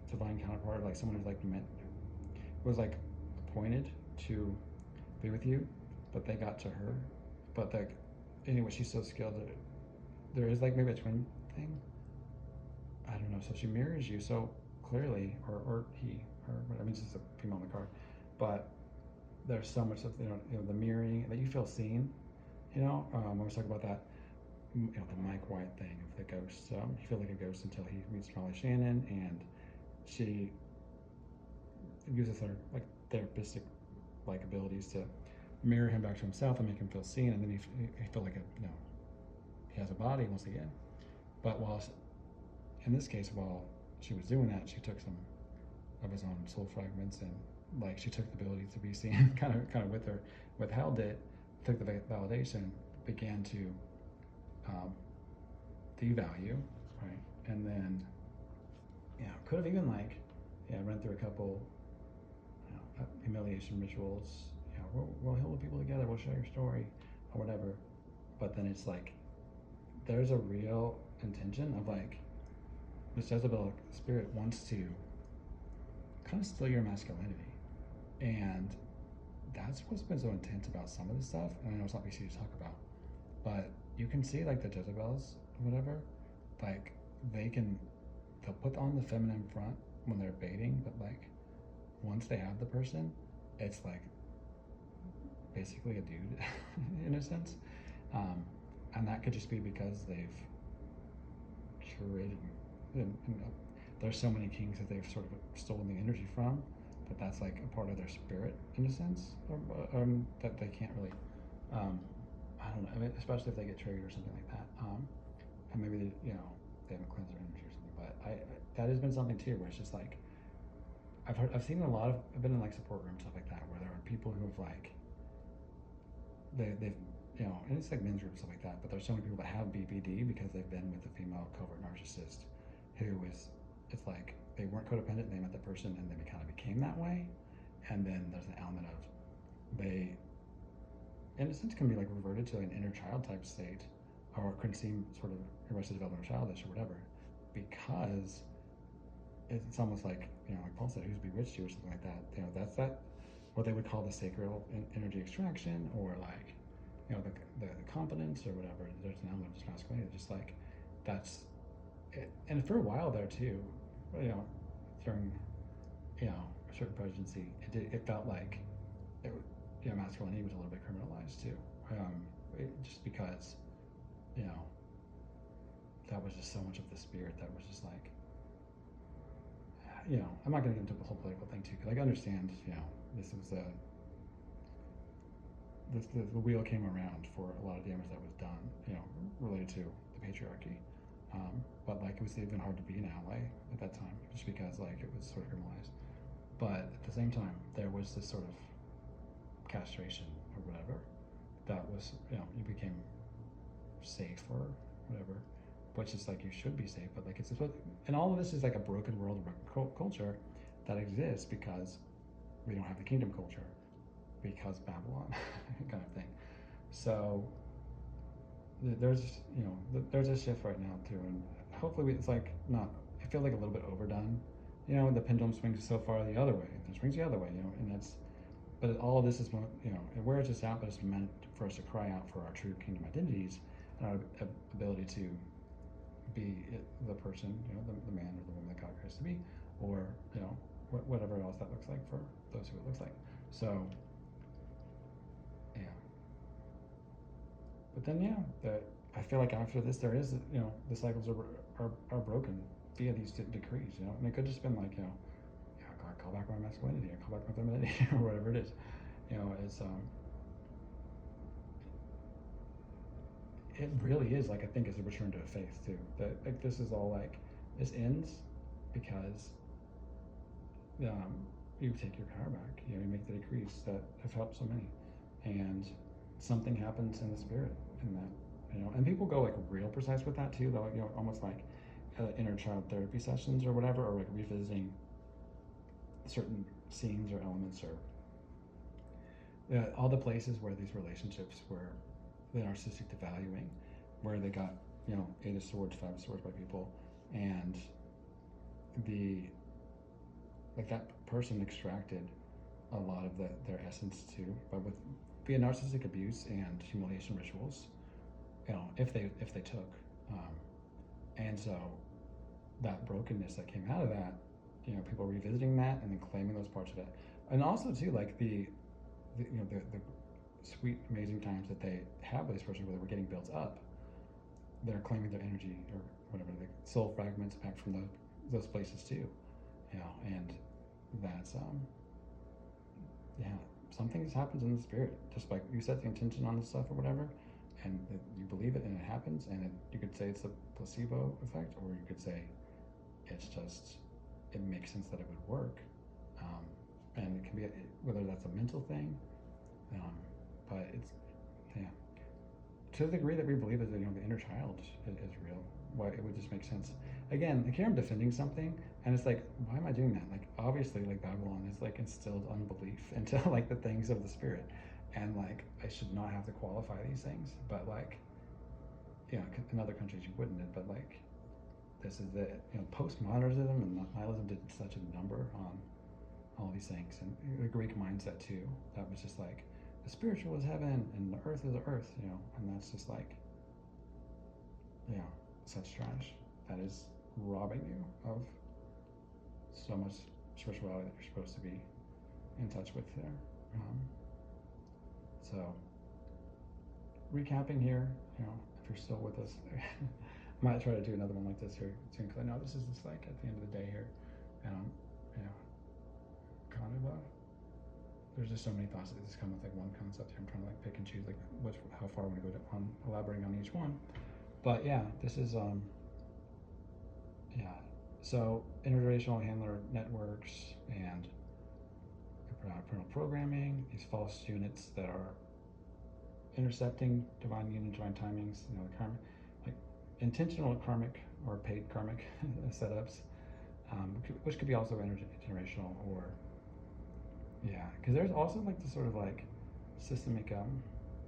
[SPEAKER 1] divine counterpart, like someone who's like was like appointed to be with you, but they got to her. But like anyway, she's so skilled that there is like maybe a twin thing. I don't know. So she mirrors you so clearly, or he, or I mean, it's just a female on the card, but there's so much of the mirroring that you feel seen, I was talking about that, the Mike White thing of the ghosts. He felt like a ghost until he meets Molly Shannon, and she uses her like therapeutic like abilities to mirror him back to himself and make him feel seen, and then he felt like he has a body once again. But while in this case, while she was doing that, she took some of his own soul fragments, and like she took the ability to be seen, kind of with her, withheld it, took the validation, began to um, devalue, right, and then could have even like run through a couple humiliation rituals. We'll heal the people together. We'll share your story, or whatever. But then it's like there's a real intention of like this Jezebel spirit wants to kind of steal your masculinity, and that's what's been so intense about some of this stuff. And I know it's not easy to talk about, but you can see like the Jezebels, or whatever, like they'll put on the feminine front when they're baiting, but like once they have the person, it's like basically a dude in a sense, and that could just be because they've curated. There's so many kings that they've sort of stolen the energy from, that's like a part of their spirit in a sense, that they can't really. I don't know. I mean, especially if they get triggered or something like that, and maybe they haven't cleansed their energy or something. But that has been something too, where it's just like I've seen I've been in like support rooms, stuff like that, where there are people who have like they've and it's like men's groups, stuff like that, but there's so many people that have BPD because they've been with a female covert narcissist who it's like they weren't codependent, they met the person and they kind of became that way, and then there's an element of they in a sense can be like reverted to an inner child type state, or it can seem sort of arrested development or childish or whatever, because it's almost like like Paul said, who's bewitched you or something like that. That's that what they would call the sacral energy extraction, or like the confidence or whatever. There's an element of just masculinity, just like that's it. And for a while there too, during a certain presidency, it felt like masculinity was a little bit criminalized too, just because that was just so much of the spirit that was just like I'm not going to get into the whole political thing too, because I understand this was the wheel came around for a lot of damage that was done related to the patriarchy, but like it was even hard to be an ally at that time just because like it was sort of criminalized. But at the same time, there was this sort of castration or whatever that was you became safe or whatever, which is like you should be safe, but like it's and all of this is like a broken world, broken culture that exists because we don't have the kingdom culture, because Babylon kind of thing. So there's there's a shift right now too, and hopefully it's like not. I feel like a little bit overdone. The pendulum swings so far the other way, and it swings the other way. And that's. But all of this is it wears us out, but it's meant for us to cry out for our true kingdom identities and our ability to be the person, the man or the woman that God creates to be, or whatever else that looks like for those who it looks like. So yeah, but then I feel like after this there is the cycles are broken via these decrees, and it could just been like God, call back my masculinity, or call back my femininity, or whatever it is. It's it really is like I think it's a return to faith too. That like this is all like this ends because you take your power back. You make the decrees that have helped so many, and something happens in the spirit in that. And people go like real precise with that too. Though almost like inner child therapy sessions or whatever, or like revisiting certain scenes or elements, or all the places where these relationships were the narcissistic devaluing, where they got 8 of swords, 5 of swords by people, and that person extracted a lot of their essence too, but with via narcissistic abuse and humiliation rituals, if they took, and so that brokenness that came out of that, people revisiting that and then claiming those parts of it, and also too like the sweet, amazing times that they have with this person where they were getting built up, they're claiming their energy or whatever, the soul fragments back from those places too, you know, and that's yeah, something just happens in the spirit. Just like you set the intention on the stuff or whatever, and you believe it and it happens, and you could say it's a placebo effect, or you could say it's just it makes sense that it would work, and it can be whether that's a mental thing, but it's yeah. To the degree that we believe that the inner child is real, why it would just make sense. Again, like here I'm defending something, and it's like, why am I doing that? Like obviously, like Babylon is like instilled unbelief into like the things of the spirit, and like I should not have to qualify these things, but like, you know, in other countries you wouldn't, but like this is the postmodernism and nihilism did such a number on all these things, and the Greek mindset too. That was just like the spiritual is heaven and the earth is the earth, and that's just like, such trash. That is robbing you of so much spirituality that you're supposed to be in touch with there. So, recapping here, if you're still with us, I might try to do another one like this here soon, because I know this is just like at the end of the day here, and kind of there's just so many thoughts that just come with like one concept here. I'm trying to like pick and choose like how far I want to go on elaborating on each one. But yeah, this is so intergenerational handler networks and parental programming, these false units that are intercepting divine union, divine timings, the karmic, like intentional karmic or paid karmic setups, which could be also intergenerational or because there's also like this sort of like systemic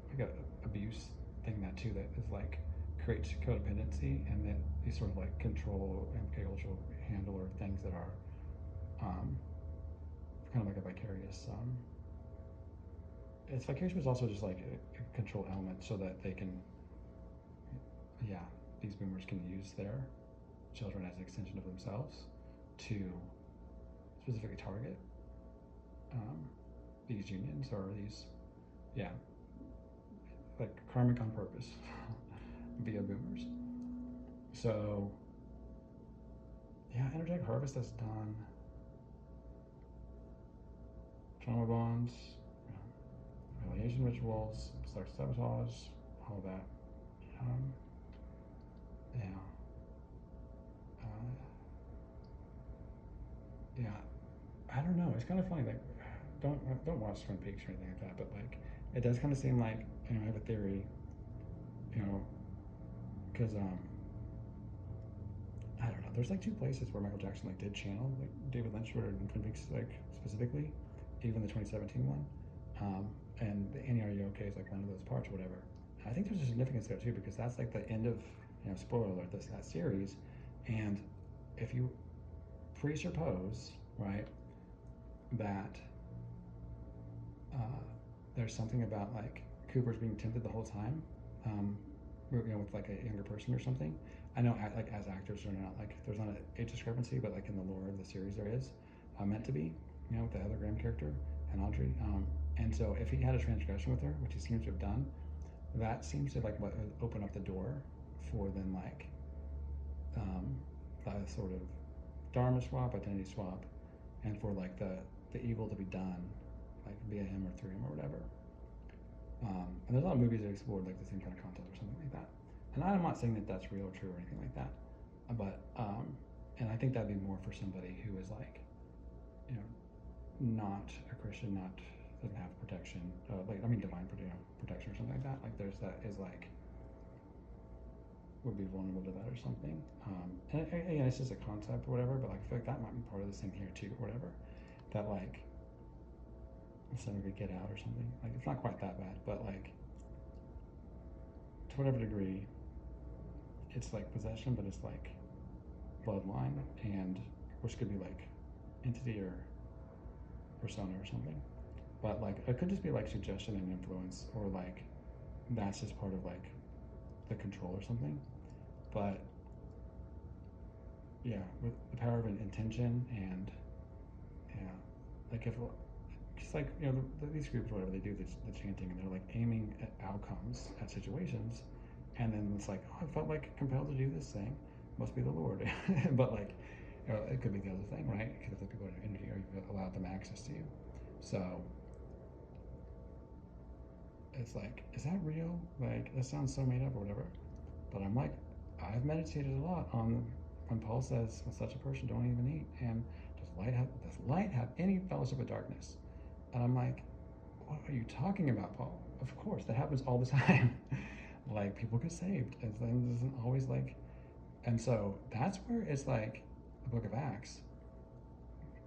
[SPEAKER 1] like abuse thing that too that is like creates codependency, and then these sort of like control and cultural handler things that are kind of like a vicarious it's vicarious, but it's also just like a control element so that they can these boomers can use their children as an extension of themselves to specifically target these unions or these like karmic on purpose via boomers. So energetic harvest that's done, trauma bonds, humiliation rituals, sex sabotage, all that. I don't know. It's kind of funny. Like, don't watch Twin Peaks or anything like that, but like, it does kind of seem like I have a theory, because I don't know. There's like two places where Michael Jackson like did channel like David Lynch or in Twin Peaks like specifically, even the 2017 one, and the Annie Are You Okay is like one of those parts or whatever. I think there's a significance there too, because that's like the end of spoiler alert, that series, and if you presuppose right that there's something about like Cooper's being tempted the whole time, with like a younger person or something. I know like as actors they're not like there's not an age discrepancy, but like in the lore of the series there is meant to be, with the Heather Graham character and Audrey. And so if he had a transgression with her, which he seems to have done, that seems to like open up the door for then like a sort of dharma swap, identity swap, and for like the evil to be done like via him or through him or whatever. And there's a lot of movies that explored like the same kind of concept or something like that. And I'm not saying that that's real or true or anything like that, but and I think that'd be more for somebody who is like, not a Christian, doesn't have protection, divine protection or something like that. Like there's that is like would be vulnerable to that or something. And it's just a concept or whatever, but like I feel like that might be part of this thing here too or whatever. That like somebody could get out or something. Like it's not quite that bad, but like to whatever degree, it's like possession, but it's like bloodline, and which could be like entity or persona or something. But like it could just be like suggestion and influence, or like that's just part of like the control or something. But with the power of an intention and like if just like, these groups, whatever they do, the chanting, and they're like aiming at outcomes, at situations, and then it's like, oh, I felt like compelled to do this thing, must be the Lord. But like, it could be the other thing, right? It could have the people in energy, or you've allowed them access to you. So it's like, is that real? Like, that sounds so made up or whatever. But I'm like, I've meditated a lot on when Paul says, with such a person, don't even eat. And does light have any fellowship with darkness? And I'm like, what are you talking about, Paul? Of course, that happens all the time. Like, people get saved, and then isn't always like, and so that's where it's like the book of Acts,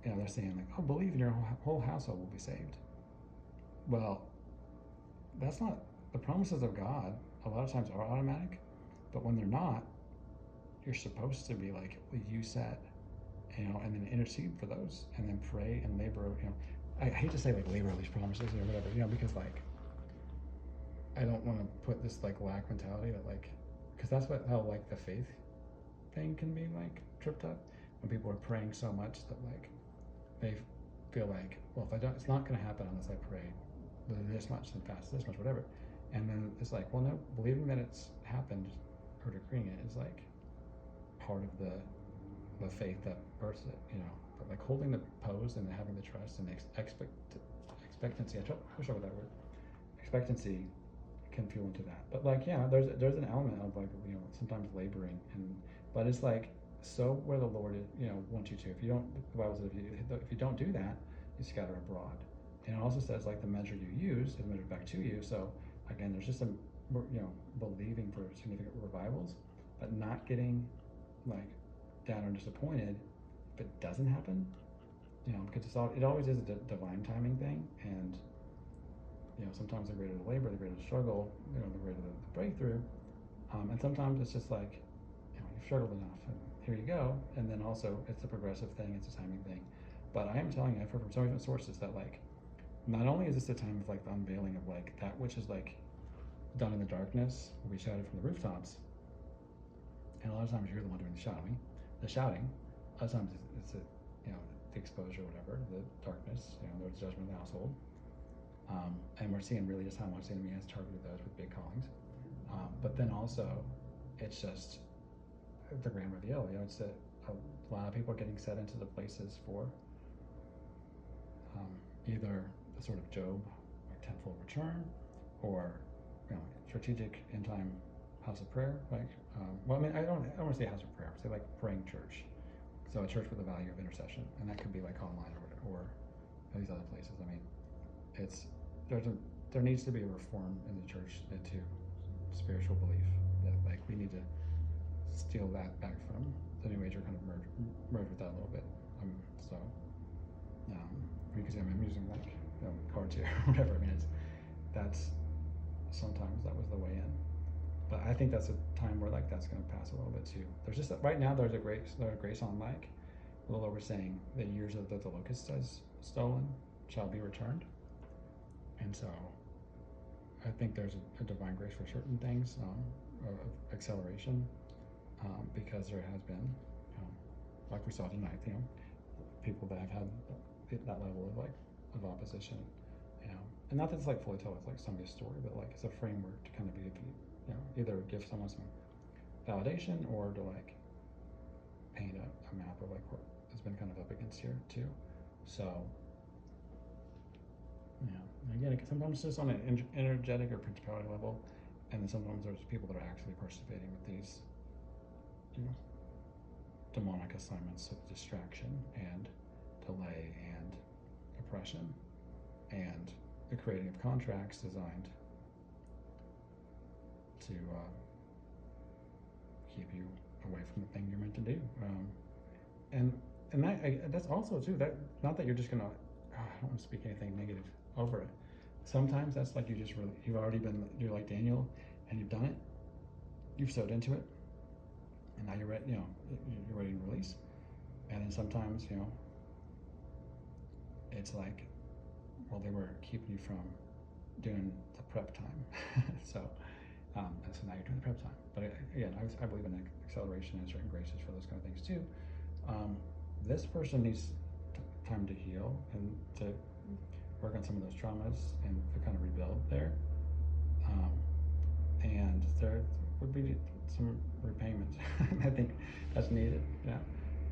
[SPEAKER 1] they're saying like, oh, believe in your whole household will be saved. Well, that's not, the promises of God a lot of times are automatic, but when they're not, you're supposed to be like, well, you said, and then intercede for those, and then pray and labor, I hate to say like labor these promises or whatever, because like, I don't want to put this like lack mentality that like, because that's how like the faith thing can be like tripped up, when people are praying so much that like they feel like, well, if I don't, it's not going to happen unless I pray this much and fast this much, whatever. And then it's like, well, no, believing that it's happened or decreeing it is like part of the faith that births it, but like holding the pose and having the trust and expectancy, I wish I would that word, expectancy can fuel into that. But like, yeah, there's an element of like, sometimes laboring, but it's like, so where the Lord is, wants you to. If you don't, the Bible says if you don't do that, you scatter abroad. And it also says like the measure you use is measured back to you. So again, there's just believing for significant revivals, but not getting like down or disappointed if it doesn't happen. Because it always is a divine timing thing, and sometimes the greater the labor, the greater the struggle, the greater the breakthrough, and sometimes it's just like, you've struggled enough, and here you go. And then also it's a progressive thing, it's a timing thing. But I am telling you, I've heard from so many different sources that like, not only is this a time of like the unveiling of like that which is like done in the darkness, will be shouted from the rooftops, and a lot of times you're the one doing the shouting. A lot of times it's the exposure, whatever, the darkness, there's judgment of the household. And we're seeing really just how much the enemy has targeted those with big callings. But then also, it's just the grand reveal. It's a lot of people are getting set into the places for either the sort of Job, like tenfold return, or strategic end time house of prayer. Like, I don't want to say house of prayer. I say like praying church. So a church with a value of intercession, and that could be like online or these other places. There needs to be a reform in the church into spiritual belief, that like we need to steal that back from the New Age, or kind of merge with that a little bit. Because I'm using like cards here, whatever. That's sometimes that was the way in, but I think that's a time where like that's going to pass a little bit too. There's just right now there's a grace on like the Lord was saying the years that the locust has stolen shall be returned. And so I think there's a divine grace for certain things, of acceleration, because there has been, like we saw tonight, people that have had that level of opposition, and not that it's like fully told, it's like somebody's story, but like it's a framework to kind of be, either give someone some validation or to like paint a map of like what has been kind of up against here too. So again, sometimes it's just on an energetic or principality level, and then sometimes there's people that are actually participating with these, demonic assignments of distraction and delay and oppression, and the creating of contracts designed to keep you away from the thing you're meant to do. And that's also too, that not that you're just gonna, I don't want to speak anything negative over it. Sometimes that's like you've already been, you're like Daniel, and you've done it, you've sowed into it, and now you're ready, you're ready to release. And then sometimes, it's like, well, they were keeping you from doing the prep time. so now you're doing the prep time. But again, I believe in acceleration and certain graces for those kind of things too. This person needs time to heal and to work on some of those traumas and to kind of rebuild there. Um, and there would be some repayment. I think that's needed,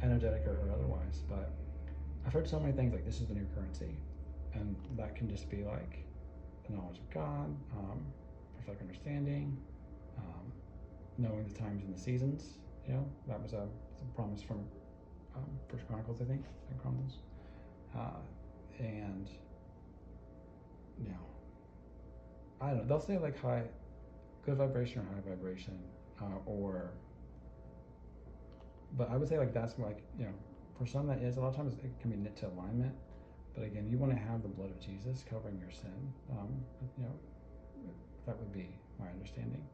[SPEAKER 1] energetic or otherwise. But I've heard so many things like this is the new currency, and that can just be like the knowledge of God, prophetic understanding, knowing the times and the seasons. That was a promise from First Chronicles, I think, and Chronicles, and I don't know. They'll say like high, good vibration or high vibration, or, but I would say like that's like for some that is a lot of times it can be knit to alignment, but again you want to have the blood of Jesus covering your sin. That would be my understanding,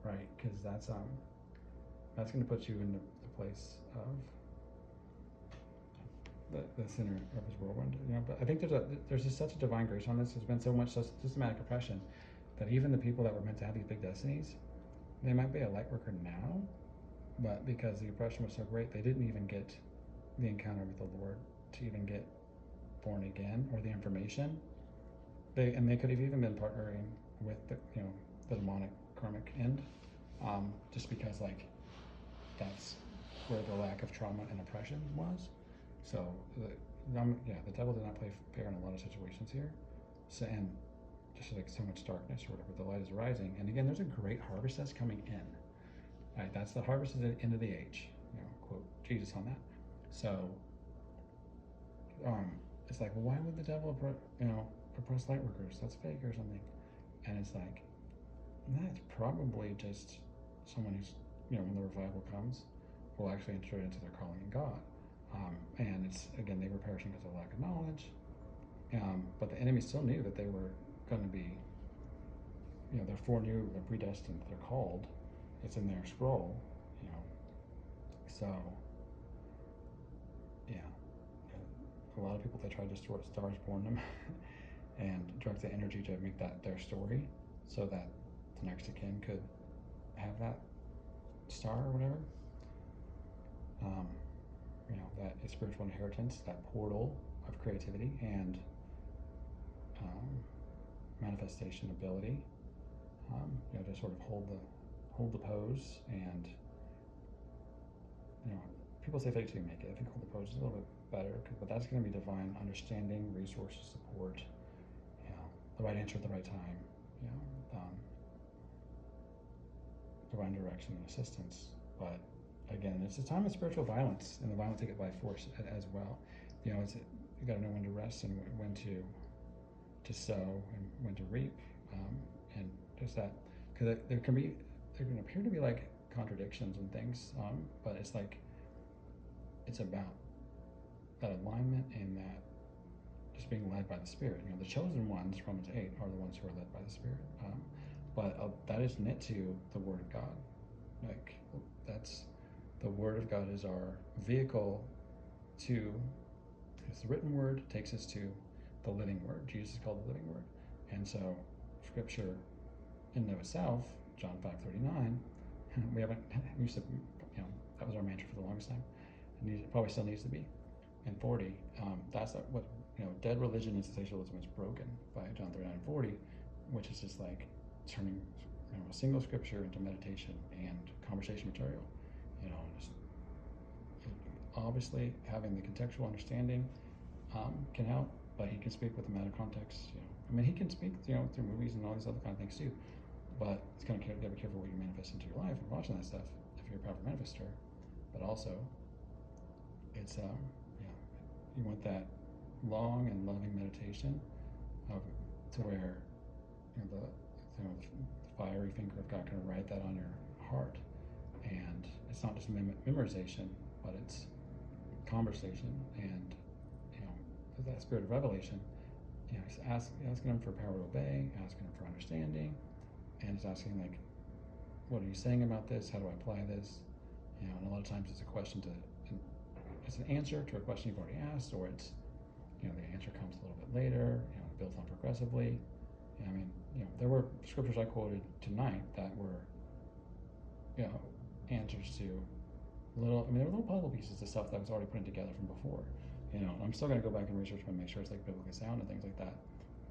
[SPEAKER 1] right? Because that's going to put you in the place of the center of his whirlwind. But I think there's just such a divine grace on this. There's been so much systematic oppression that even the people that were meant to have these big destinies, they might be a light worker now, but because the oppression was so great, they didn't even get the encounter with the Lord to even get born again or the information. They could have even been partnering with the demonic karmic end, just because like that's where the lack of trauma and oppression was. So the devil did not play fair in a lot of situations here. So, and just like so much darkness or whatever, the light is rising. And again, there's a great harvest that's coming in. Right, that's the harvest of the end of the age. Quote Jesus on that. So it's like, well, why would the devil oppress light workers? That's fake or something. And it's like, that's probably just someone who's when the revival comes, will actually enter into their calling in God. And it's again, they were perishing because of lack of knowledge. But the enemy still knew that they were going to be, they're foreknew, they're predestined, they're called. It's in their scroll, So, a lot of people, they try to distort Stars Born them and direct the energy to make that their story so that the next of kin could have that star or whatever. That is spiritual inheritance, that portal of creativity and manifestation ability. To sort of hold the pose, and people say fake till you make it. I think hold the pose is a little bit better, but that's going to be divine understanding, resources, support, the right answer at the right time, divine direction and assistance. But again, it's a time of spiritual violence, and the violent take it by force as well. You got to know when to rest and when to sow and when to reap, and just that, because there can appear to be like contradictions and things, but it's like it's about that alignment and that just being led by the Spirit. The chosen ones, Romans 8, are the ones who are led by the Spirit, but that is knit to the Word of God. Like that's the Word of God is our vehicle to. It's the written Word takes us to the living Word. Jesus is called the living Word, and so Scripture in and of itself, John 5:39. We haven't used to, that was our mantra for the longest time. It probably still needs to be. And 40, that's what dead religion and sensationalism is broken by John 39:40, which is just like turning a single scripture into meditation and conversation material. Just obviously having the contextual understanding can help, but he can speak with the matter context. He can speak through movies and all these other kind of things too. But it's kind of got to be careful what you manifest into your life and watching that stuff if you're a powerful manifestor. But also, it's you want that long and loving meditation to where the fiery finger of God can write that on your heart, and it's not just memorization, but it's conversation and that spirit of revelation. He's asking him for power to obey, asking him for understanding. And it's asking like, what are you saying about this? How do I apply this? And a lot of times it's a question it's an answer to a question you've already asked, or it's, the answer comes a little bit later, it builds on progressively. There were scriptures I quoted tonight that were, answers to there were little puzzle pieces of stuff that was already putting together from before. I'm still going to go back and research and make sure it's like biblically sound and things like that.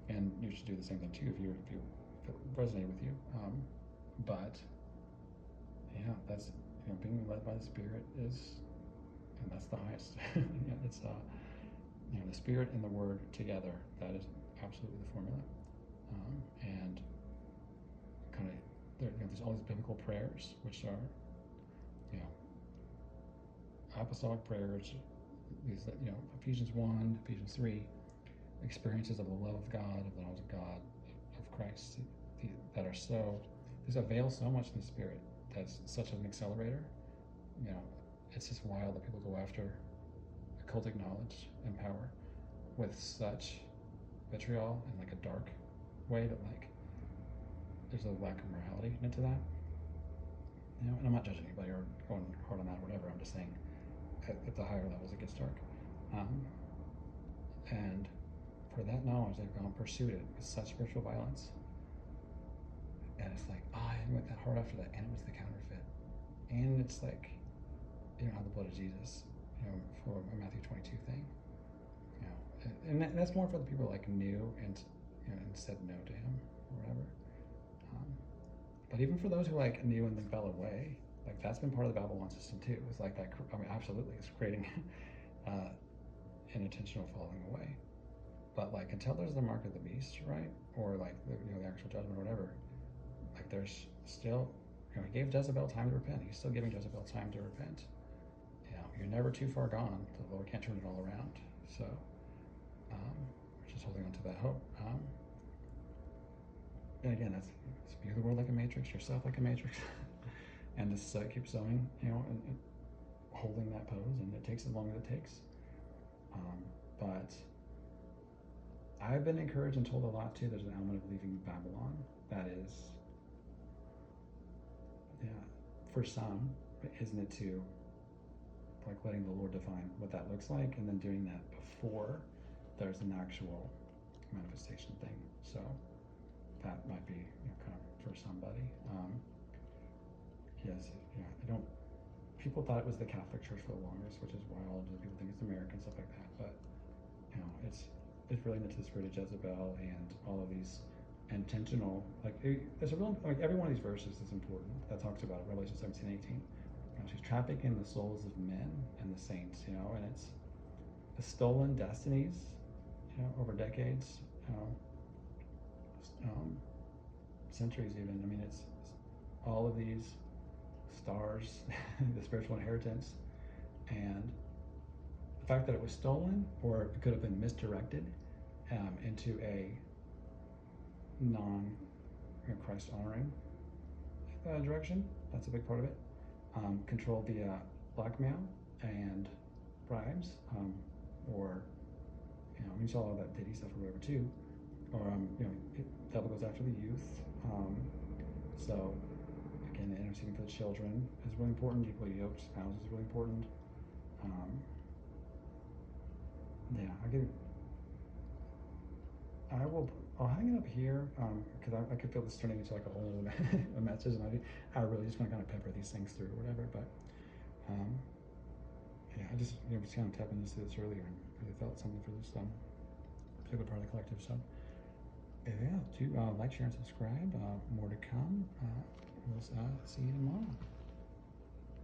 [SPEAKER 1] and you should do the same thing too if it resonated with you. But yeah, that's being led by the Spirit is, and that's the highest. It's the Spirit and the Word together. That is absolutely the formula. And kind of there's all these biblical prayers, which are apostolic prayers. These Ephesians 1, Ephesians 3, experiences of the love of God, of the knowledge of God, of Christ, that are so, these avail so much in the Spirit. That's such an accelerator. It's just wild that people go after occultic knowledge and power with such vitriol and like a dark way that like there's a lack of morality into that. And I'm not judging anybody or going hard on that or whatever. I'm just saying at the higher levels it gets dark. And for that knowledge, they've gone and pursued it with such spiritual violence. And it's like, I went that hard after that, and it was the counterfeit. And it's like, you don't have the blood of Jesus, for a Matthew 22 thing. And that's more for the people like knew and said no to him or whatever. But even for those who like knew and then fell away, like that's been part of the Babylon system too. It's like that. I mean, absolutely, it's creating an intentional falling away. But like until there's the mark of the beast, right, or like the actual judgment or whatever, like there's still, he gave Jezebel time to repent. He's still giving Jezebel time to repent. You're never too far gone. The Lord can't turn it all around. So we're just holding on to that hope. And again, that's view the world like a matrix, yourself like a matrix, and just keep sowing, and holding that pose. And it takes as long as it takes. But I've been encouraged and told a lot too. There's an element of leaving Babylon that is, for some, isn't it too? Like letting the Lord define what that looks like, and then doing that before there's an actual manifestation thing. So that might be kind of for somebody. Yes, I don't. People thought it was the Catholic Church for the longest, which is wild. People think it's American, stuff like that. But it's related to the spirit of Jezebel and all of these intentional. There's a real every one of these verses is important that talks about it. Revelation 17:18. She's trafficking the souls of men and the saints, and it's the stolen destinies, over decades, centuries even. I mean, it's all of these stars, the spiritual inheritance, and the fact that it was stolen, or it could have been misdirected into a non-Christ honoring direction. That's a big part of it. Controlled via blackmail and bribes, or we saw all that Diddy stuff or whatever too, or devil goes after the youth. So again, interceding for the children is really important. Equally yoked spouses is really important. I'll hang it up here because I could feel this turning into like a whole a message, and I really just want to kind of pepper these things through or whatever. But I just was kind of tapping into this earlier and really felt something for this particular part of the collective. So do like, share, and subscribe. More to come. We'll see you tomorrow.